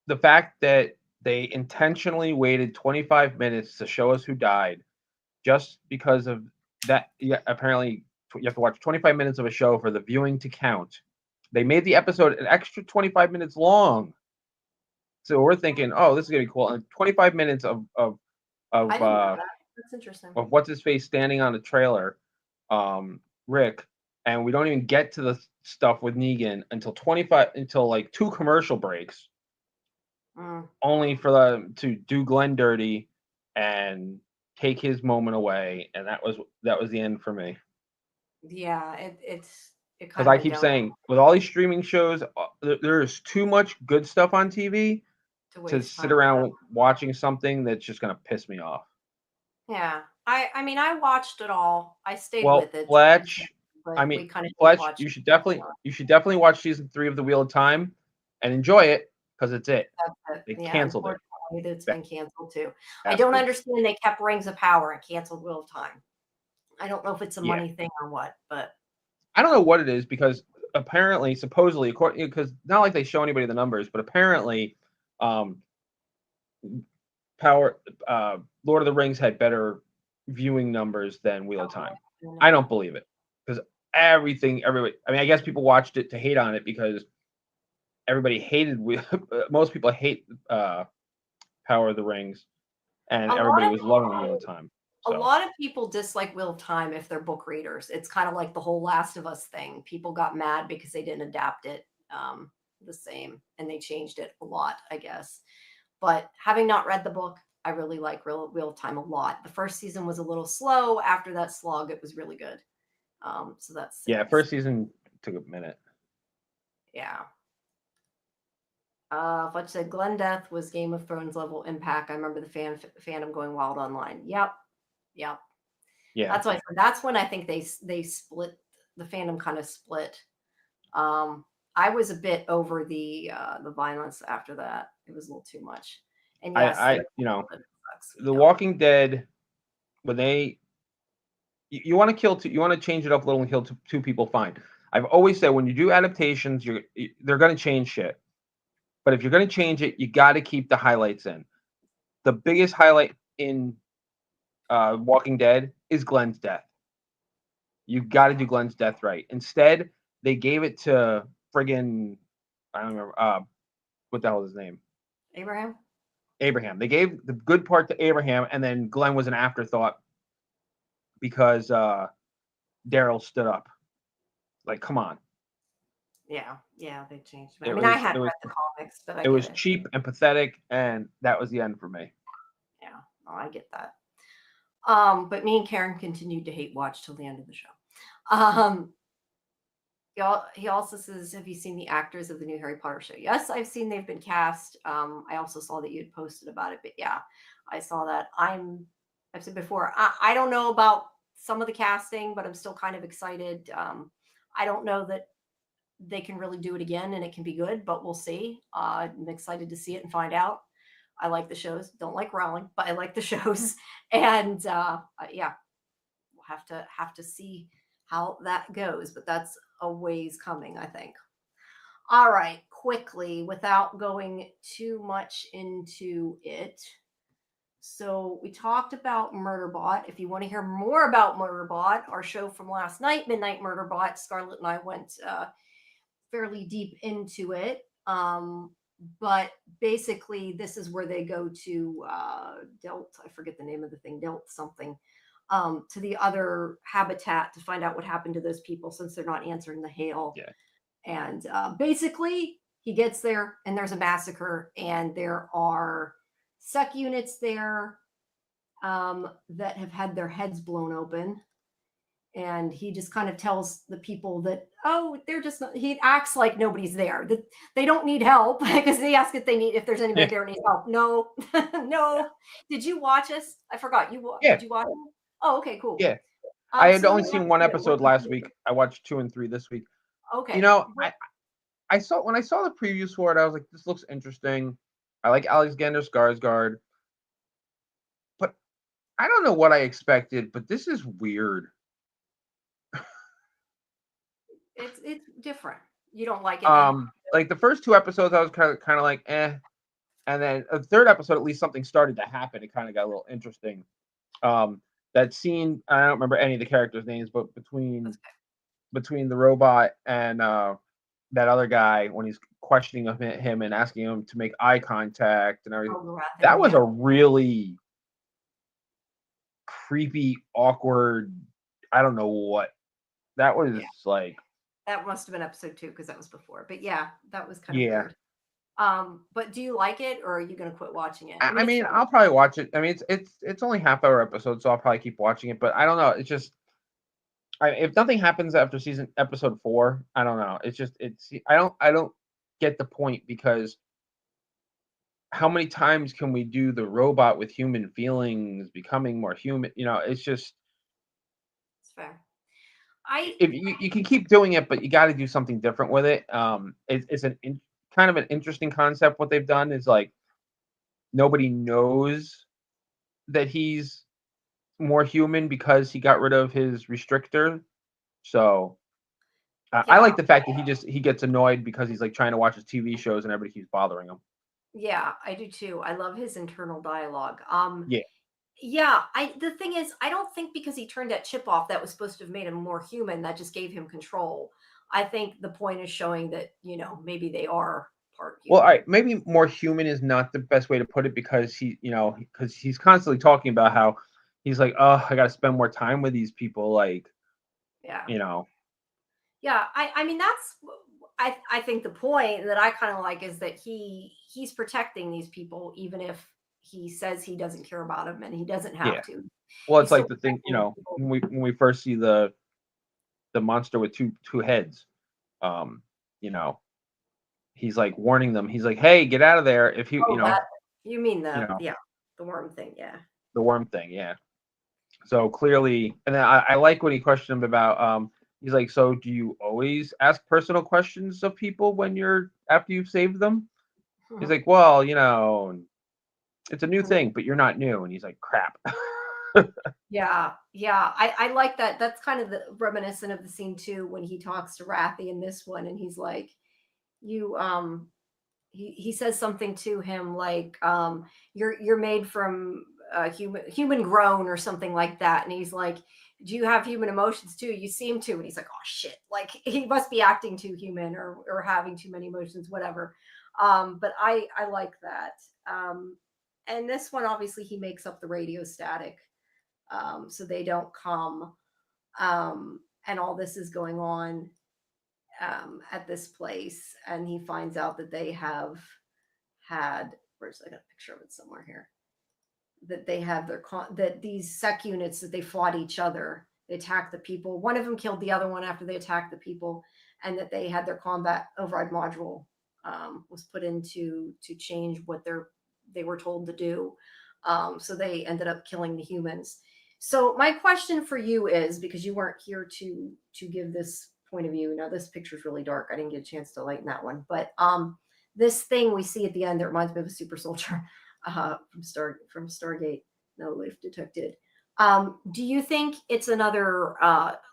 the fact that they intentionally waited 25 minutes to show us who died just because of that. Yeah, apparently you have to watch 25 minutes of a show for the viewing to count. They made the episode an extra 25 minutes long. So we're thinking, oh, this is gonna be cool. And 25 minutes I of didn't know uh that. That's interesting. of what's his face standing on a trailer, Rick, and we don't even get to the stuff with Negan until like two commercial breaks, Mm. only for them to do Glenn dirty and take his moment away, and that was the end for me. Yeah, it Because kind of I went keep down saying, with all these streaming shows, there's too much good stuff on TV to to waste sit time with that. around watching something that's just gonna piss me off. Yeah. I mean, I watched it all. I stayed Well, with it, Fletch, I but mean, we kind of didn't Fletch, watch you it should together. definitely watch season 3 of The Wheel of Time and enjoy it because it's it. That's They it. Yeah, canceled it. unfortunately, it's Ba- been canceled too. I don't Bastards. understand they kept Rings of Power and canceled Wheel of Time. I don't know if it's a Yeah. money thing or what, but I don't know what it is because apparently, supposedly, according because not like they show anybody the numbers, but apparently, um, Power Lord of the Rings had better viewing numbers than Wheel of Time. I don't I know. don't believe it because everybody. I mean, I guess people watched it to hate on it because everybody hated. Most people hate Power of the Rings, and A lot everybody of was loving Wheel of Time. a So lot of people dislike Wheel of Time if they're book readers. It's kind of like the whole Last of Us thing. People got mad because they didn't adapt it the same, and they changed it a lot, I guess. But having not read the book, I really like Wheel of Time a lot. The first season was a little slow. After that slog, it was really good. So that's yeah, six. first season took a minute. Yeah. Fletch said Glenn Death was Game of Thrones level impact. I remember the fandom going wild online. Yep. Yep. Yeah, That's why that's when I think they split, the fandom kind of split. I was a bit over the violence after that. It was a little too much. And yes, I it sucks. The Yep. Walking Dead when you want to kill two, you want to change it up a little and kill two people, fine. I've always said when you do adaptations, they're going to change shit. But if you're going to change it, you got to keep the highlights in. The biggest highlight in Walking Dead is Glenn's death. You got to do Glenn's death right. Instead, they gave it to friggin' I don't remember what the hell is his name? Abraham. Abraham. They gave the good part to Abraham, and then Glenn was an afterthought because Daryl stood up. Like, come on. Yeah, yeah, they changed. I It mean, I was it hadn't was read the comics, but I it get was it. cheap and pathetic, and that was the end for me. Yeah, no, I get that. But me and Karen continued to hate watch till the end of the show. Um, he also says, "Have you seen the actors of the new Harry Potter show?" Yes, I've seen they've been cast. I also saw that you had posted about it, but yeah, I saw that. I've said before, I don't know about some of the casting, but I'm still kind of excited. I don't know that they can really do it again and it can be good, but we'll see. I'm excited to see it and find out. I like the shows. Don't like Rowling, but I like the shows. And yeah, we'll have to see how that goes. But that's a ways coming, I think. All right, quickly, without going too much into it. So we talked about Murderbot. If you want to hear more about Murderbot, our show from last night, Midnight Murderbot, Scarlett and I went fairly deep into it. but basically this is where they go to Delt, I forget the name of the thing, Delt something, to the other habitat to find out what happened to those people since they're not answering the hail. Yeah. And basically he gets there and there's a massacre, and there are sec units there that have had their heads blown open. And he just kind of tells the people that, oh, they're just not, he acts like nobody's there, that they don't need help, because they ask if there's anybody Yeah. there who needs help. No. No. Did you watch us? I forgot. Yeah. Did you watch it? Oh, okay, cool. Yeah. I had So only let me seen ask one you, episode last week. I watched 2 and 3 this week. okay. You know, I saw when I saw the previews for it, I was like, this looks interesting. I like Alexander Skarsgård, but I don't know what I expected, but this is weird. It's different. You don't like it? Like the first 2 episodes, I was kind of like, eh, and then the third episode, at least something started to happen. It kind of got a little interesting. That scene, I don't remember any of the characters' names, but between the robot and that other guy, when he's questioning him and asking him to make eye contact and everything, that was a really creepy, awkward. I don't know what that was like. That must have been episode 2 because that was before. But yeah, that was kind of Yeah. weird. But do you like it, or are you going to quit watching it? I mean, I'll probably watch it. I mean, it's only half-hour episodes, so I'll probably keep watching it. But I don't know. It's just, if nothing happens after episode 4, I don't know. It's just I don't get the point, because how many times can we do the robot with human feelings becoming more human? It's just, It's fair. if you can keep doing it, but you got to do something different with it. It's kind of an interesting concept. What they've done is, like, nobody knows that he's more human because he got rid of his restrictor. So I like the fact that he gets annoyed because he's like trying to watch his TV shows and everybody keeps bothering him. Yeah, I do too. I love his internal dialogue. Yeah. Yeah, the thing is, I don't think because he turned that chip off that was supposed to have made him more human, that just gave him control. I think the point is showing that, maybe they are part human. Well, all right, maybe more human is not the best way to put it, because because he's constantly talking about how he's like, oh, I got to spend more time with these people, like, yeah. Yeah, I mean, that's, I think the point that I kind of like is that he's protecting these people, even if he says he doesn't care about them and he doesn't have to. Well, it's like the thing, when we first see the monster with two heads, he's like warning them. He's like, hey, get out of there. If you you mean the worm thing, the worm thing, yeah. So clearly, and then I like when he questioned him about he's like, so do you always ask personal questions of people after you've saved them? He's like, well, it's a new thing, but you're not new. And he's like, crap. Yeah. I like that. That's kind of the reminiscent of the scene too, when he talks to Rathy in this one, and he's like, he says something to him like, you're made from human grown or something like that. And he's like, do you have human emotions too? You seem to. And he's like, oh shit, like he must be acting too human or having too many emotions, whatever. But I like that. And this one, obviously he makes up the radio static, so they don't come, and all this is going on at this place, and he finds out that they have had, I got a picture of it somewhere here, that they have that these sec units, that they fought each other, they attacked the people, one of them killed the other one after they attacked the people, and that they had their combat override module was put in to change what they were told to do, so they ended up killing the humans. So my question for you is, because you weren't here to give this point of view. Now this picture is really dark. I didn't get a chance to lighten that one, but this thing we see at the end that reminds me of a super soldier from Stargate. No life detected. Do you think it's another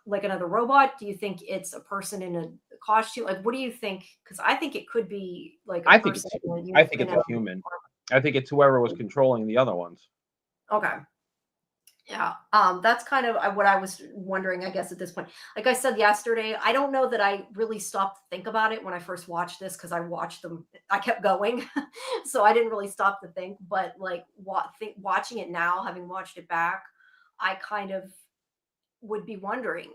another robot? Do you think it's a person in a costume? Like, what do you think? Because I think it could be like I think it's a human. I think it's whoever was controlling the other ones. Okay. Yeah, that's kind of what I was wondering, I guess, at this point. Like I said yesterday, I don't know that I really stopped to think about it when I first watched this because I watched them, I kept going, so I didn't really stop to think. But like watching it now, having watched it back, I kind of would be wondering,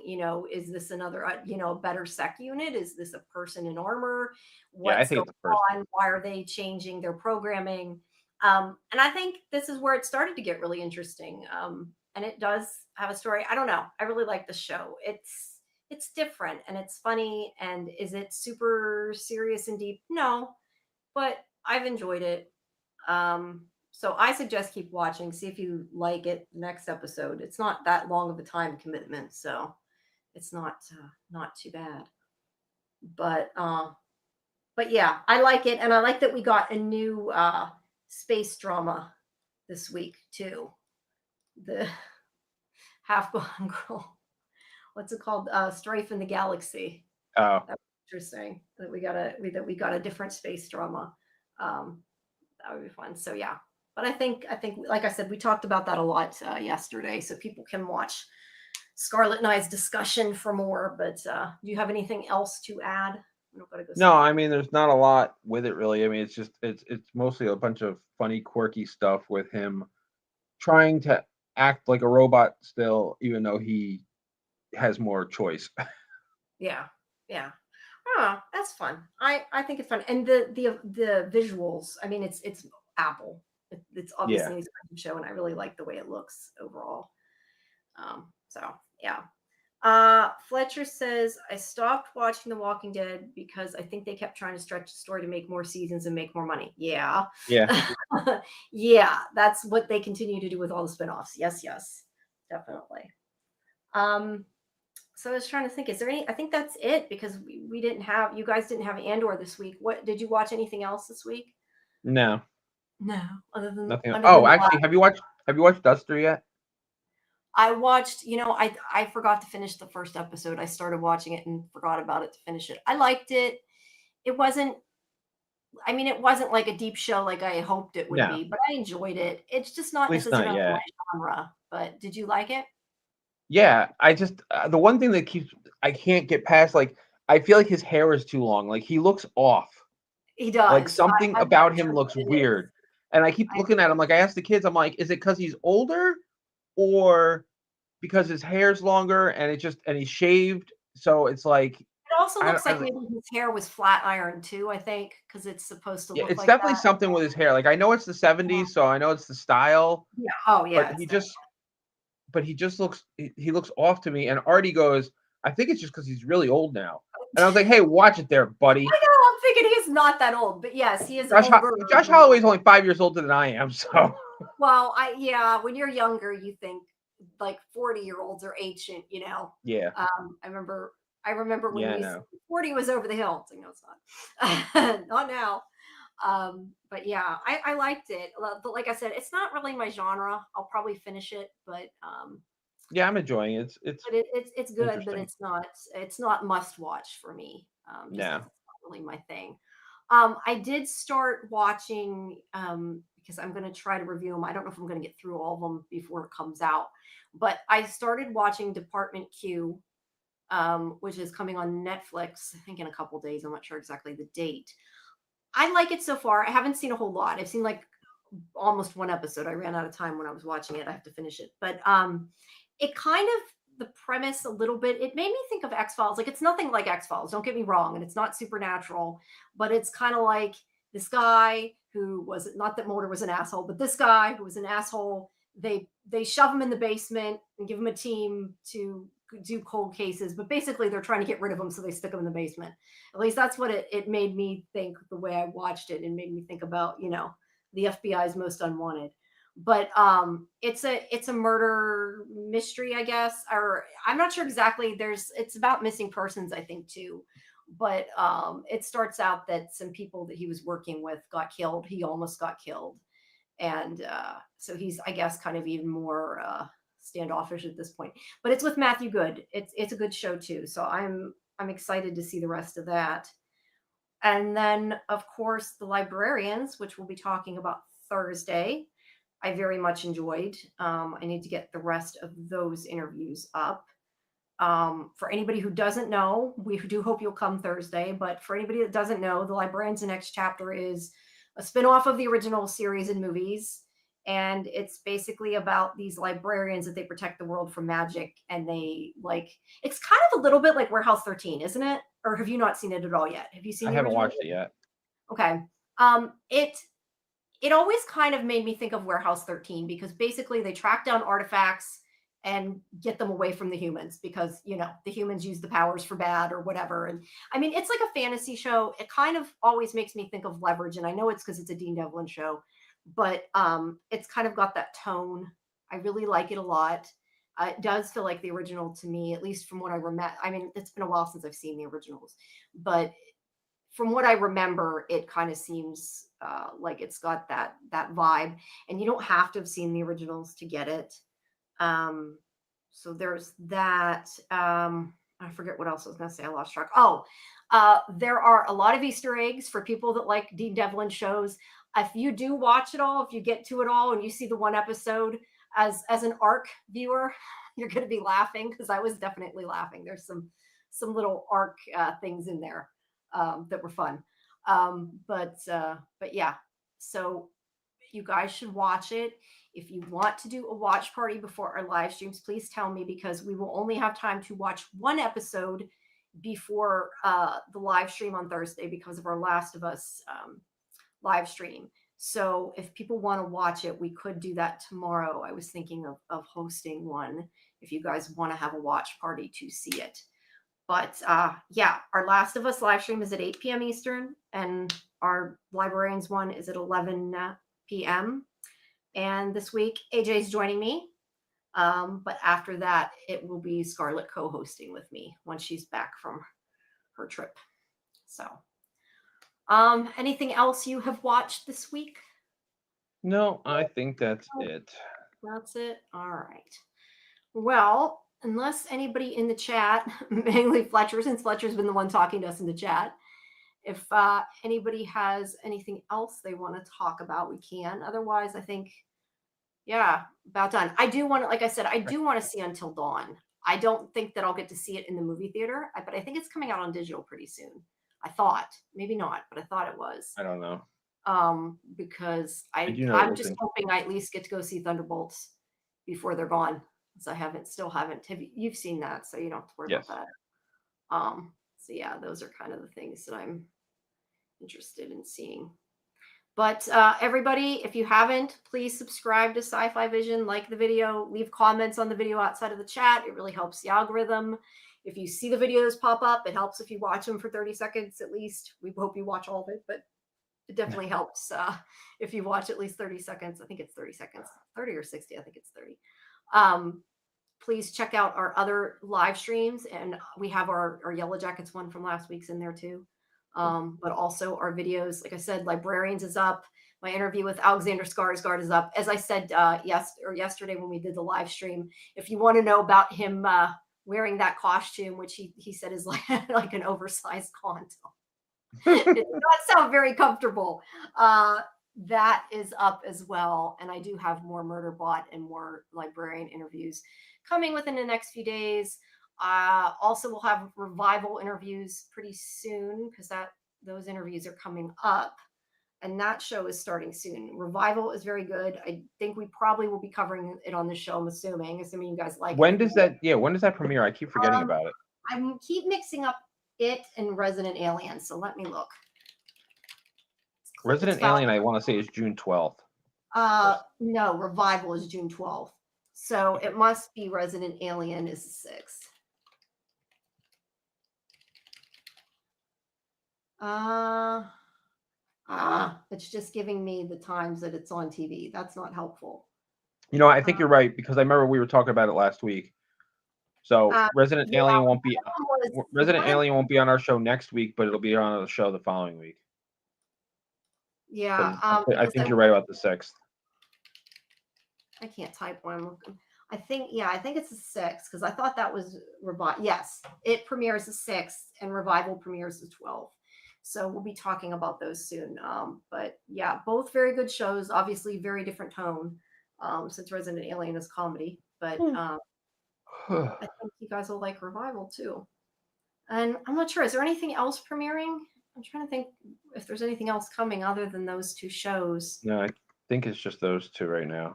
is this another, a better sec unit? Is this a person in armor? Yeah, I What's think going it's the first. on? Why are they changing their programming? And I think this is where it started to get really interesting. And it does have a story. I don't know. I really like the show. It's different and it's funny. And is it super serious and deep? No, but I've enjoyed it. So I suggest keep watching, see if you like it. Next episode. It's not that long of a time commitment, so it's not too bad. But but yeah, I like it, and I like that we got a new space drama this week too. The half gone girl. What's it called? Strife in the Galaxy. Oh, That was interesting that we got a different space drama. Um, that would be fun. So yeah, but I think like I said, we talked about that a lot yesterday, so people can watch Scarlett and I's discussion for more. But do you have anything else to add? I'm not gonna go no, see. I mean, there's not a lot with it really. I mean, it's just it's mostly a bunch of funny, quirky stuff with him trying to act like a robot still, even though he has more choice. Yeah, yeah. Oh, that's fun. I think it's fun, and the visuals. I mean, it's Apple. It's Yeah. obviously a cartoon show, and I really like the way it looks overall. So yeah. Fletcher says, I stopped watching The Walking Dead because I think they kept trying to stretch the story to make more seasons and make more money. Yeah. Yeah. Yeah, that's what they continue to do with all the spinoffs. Yes, yes, definitely. Um, so I was trying to think, is there any, I think that's it because we didn't have, you guys didn't have Andor this week. What, did you watch anything else this week? No, No, other than, nothing. other Oh, than the actually, have you watched Duster yet? I watched, I forgot to finish the first episode. I started watching it and forgot about it to finish it. I liked it. It wasn't, I mean, it wasn't like a deep show like I hoped it would No, be, but I enjoyed it. It's just at not least not necessarily my yet. genre. But did you like it? Yeah, I just the one thing that keeps I can't get past, like, I feel like his hair is too long. Like, he looks off. He Like, does. something I'm not about sure him looks what it is. weird. And I keep looking at him, like, I asked the kids, I'm like, "Is it because he's older or because his hair's longer and he's shaved?" So it's like It also I don't looks I like like maybe his hair was flat ironed too, I think, because it's supposed to yeah, look it's like definitely that. something with his hair. Like, I know it's the Mhm. ¡70s, so I know it's the style, Yeah. Oh, but yeah. he just looks he looks off to me, and Artie goes, "I think it's just because he's really old now." And I was like, "Hey, watch it there, buddy." I know. I'm thinking he's not that old, but yes, he is Josh Ho older Josh than that. Holloway's only 5 years older than I am, so Well, yeah, when you're younger, you think like 40-year-olds are ancient, you know. yeah. I remember when Yeah, we no. 40 was over the hill. It's like, no, it's not. Not now. But yeah, I liked it. But like I said, it's not really my genre. I'll probably finish it, Yeah, I'm enjoying it. It's but it's good, but interesting. it's not must watch for me. Just No. because it's not really my thing. I did start watching because I'm going to try to review them. I don't know if I'm going to get through all of them before it comes out, but I started watching Department Q, which is coming on Netflix. I think in a couple days. I'm not sure exactly the date. I like it so far. I haven't seen a whole lot. I've seen like almost one episode. I ran out of time when I was watching it. I have to finish it. But it kind of the premise a little bit, it made me think of X-Files. Like it's nothing like X-Files, don't get me wrong, and it's not supernatural, but it's kind of like this guy who was not that Mulder was an asshole, but this guy who was an asshole, they shove him in the basement and give him a team to do cold cases, but basically they're trying to get rid of him, so they stick him in the basement. At least that's what it made me think the way I watched it, and made me think about, the FBI's most unwanted. But it's a murder mystery, I guess, or I'm not sure exactly. It's about missing persons, I think, too. But it starts out that some people that he was working with got killed. He almost got killed, and so he's, I guess, kind of even more standoffish at this point. But it's with Matthew Good. It's a good show too. So I'm excited to see the rest of that. And then, of course, the Librarians, which we'll be talking about Thursday. I very much enjoyed. I need to get the rest of those interviews up. For anybody who doesn't know, we do hope you'll come Thursday. But for anybody that doesn't know, the Librarians, the next chapter is a spinoff of the original series and movies. And it's basically about these librarians that they protect the world from magic. And they it's kind of a little bit like Warehouse 13, isn't it? Or have you not seen it at all yet? Have you seen I the haven't original? watched it yet. Okay. It always kind of made me think of Warehouse 13 because basically they track down artifacts and get them away from the humans because, the humans use the powers for bad or whatever. And I mean, it's like a fantasy show. It kind of always makes me think of Leverage. And I know it's because it's a Dean Devlin show, but it's kind of got that tone. I really like it a lot. It does feel like the original to me, at least from what I remember. I mean, it's been a while since I've seen the originals, but from what I remember, it kind of seems like it's got that vibe. And you don't have to have seen the originals to get it. So there's that. I forget what else I was going to say. I lost track. There are a lot of Easter eggs for people that like Dean Devlin shows. If you do watch it all, if you get to it all and you see the one episode as an ARC viewer, you're going to be laughing because I was definitely laughing. There's some little ARC things in there that were fun. But yeah, so you guys should watch it. If you want to do a watch party before our live streams, please tell me because we will only have time to watch one episode before the live stream on Thursday because of our Last of Us live stream. So if people want to watch it, we could do that tomorrow. I was thinking of hosting one if you guys want to have a watch party to see it. But yeah, our Last of Us live stream is at 8 p.m. Eastern and our Librarians one is at 11 p.m. And this week, AJ's joining me. But after that, it will be Scarlett co-hosting with me once she's back from her trip. So, anything else you have watched this week? No, I think that's it. That's it. All right. Well, unless anybody in the chat, mainly Fletcher, since Fletcher's been the one talking to us in the chat, if anybody has anything else they want to talk about, we can. Otherwise, I think, yeah, about done. I do want to, like I said, I do want to see Until Dawn. I don't think that I'll get to see it in the movie theater, but I think it's coming out on digital pretty soon. I thought, maybe not, but I thought it was. I don't know. Because I'm just hoping I at least get to go see Thunderbolts before they're gone. Because I still haven't. You've seen that, so you don't have to worry about that. So yeah, those are kind of the things that I'm interested in seeing. But everybody, if you haven't, please subscribe to Sci-Fi Vision, like the video, leave comments on the video outside of the chat. It really helps the algorithm. If you see the videos pop up, it helps if you watch them for 30 seconds at least. We hope you watch all of it, but it definitely helps if you watch at least 30 seconds. I think it's 30 seconds, 30 or 60. I think it's 30. Please check out our other live streams. And we have our Yellow Jackets one from last week's in there too. But also our videos, like I said, Librarians is up. My interview with Alexander Skarsgård is up. As I said yesterday when we did the live stream, if you want to know about him wearing that costume, which he said is like an oversized Konto. It does not sound very comfortable. That is up as well. And I do have more Murderbot and more Librarian interviews coming within the next few days. Also, we'll have Revival interviews pretty soon because those interviews are coming up. And that show is starting soon. Revival is very good. I think we probably will be covering it on the show, I'm assuming you guys like it. When does that premiere? I keep forgetting about it. I keep mixing up it and Resident Alien. So let me look. Resident Alien, I want to say, is June 12th. No, Revival is June 12th. So it must be Resident Alien is the 6th. It's just giving me the times that it's on TV. That's not helpful. I think you're right because I remember we were talking about it last week. So Resident Alien won't be Alien won't be on our show next week, but it'll be on the show the following week. Yeah, I think you're right about the 6th. I can't type when I'm looking. I think it's the 6th because I thought that was Revival. Yes, it premieres the 6th and Revival premieres the 12th. So we'll be talking about those soon. But yeah, both very good shows. Obviously, very different tone. since Resident Alien is comedy. But I think you guys will like Revival too. And I'm not sure, is there anything else premiering? I'm trying to think if there's anything else coming other than those 2 shows. No, I think it's just those 2 right now.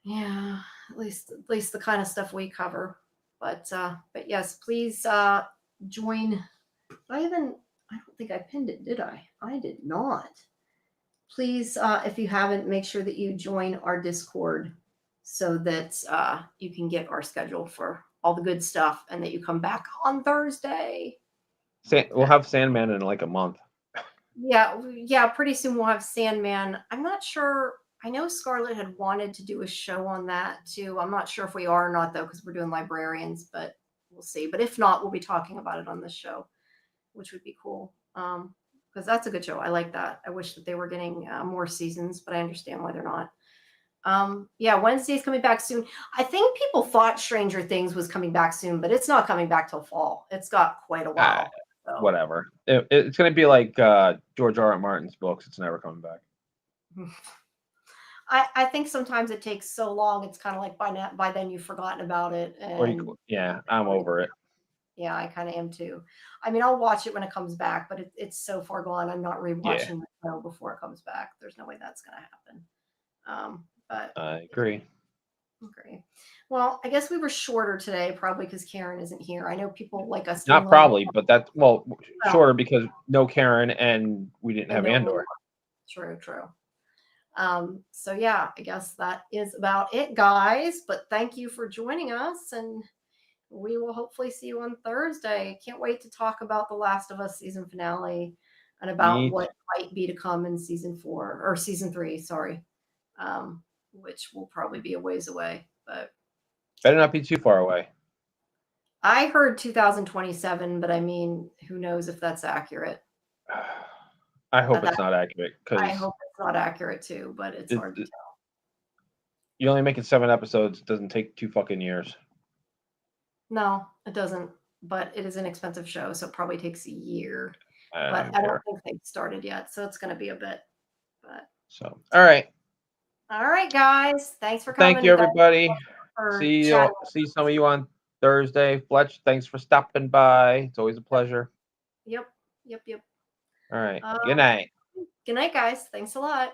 Yeah, at least the kind of stuff we cover. But yes, please join. I don't think I pinned it, did I? I did not. Please, if you haven't, make sure that you join our Discord so that you can get our schedule for all the good stuff, and that you come back on Thursday. We'll have Sandman in like a month. Yeah, pretty soon we'll have Sandman. I'm not sure. I know Scarlett had wanted to do a show on that too. I'm not sure if we are or not though, because we're doing Librarians, but we'll see. But if not, we'll be talking about it on this show, which would be cool. Because that's a good show. I like that. I wish that they were getting more seasons, but I understand why they're not. Yeah, Wednesday's coming back soon. I think people thought Stranger Things was coming back soon, but it's not coming back till fall. It's got quite a while. So. Whatever. It's going to be like George R. R. Martin's books. It's never coming back. I think sometimes it takes so long. It's kind of like by then you've forgotten about it. And yeah, I'm over it. Yeah, I kind of am too. I mean, I'll watch it when it comes back, but it's so far gone. I'm not rewatching the show before it comes back. There's no way that's going to happen. But I agree. Okay. Well, I guess we were shorter today, probably because Karen isn't here. I know people like us. Not probably, but that's shorter because no Karen and we didn't have Andor. True. So yeah, I guess that is about it, guys. But thank you for joining us, and we will hopefully see you on Thursday. Can't wait to talk about The Last of Us season finale and about what might be to come in season 4 or season 3. Sorry. Which will probably be a ways away, but better not be too far away. I heard 2027, but I mean, who knows if that's accurate? I hope it's not accurate. I hope it's not accurate too, but it's hard to tell. You only making 7 episodes. It doesn't take 2 fucking years. No, it doesn't. But it is an expensive show, so it probably takes a year. But I don't think they've started yet, so it's going to be a bit. But so, all right. All right, guys. Thanks for coming. Thank you, everybody. See some of you on Thursday. Fletch, thanks for stopping by. It's always a pleasure. Yep. All right. Good night. Good night, guys. Thanks a lot.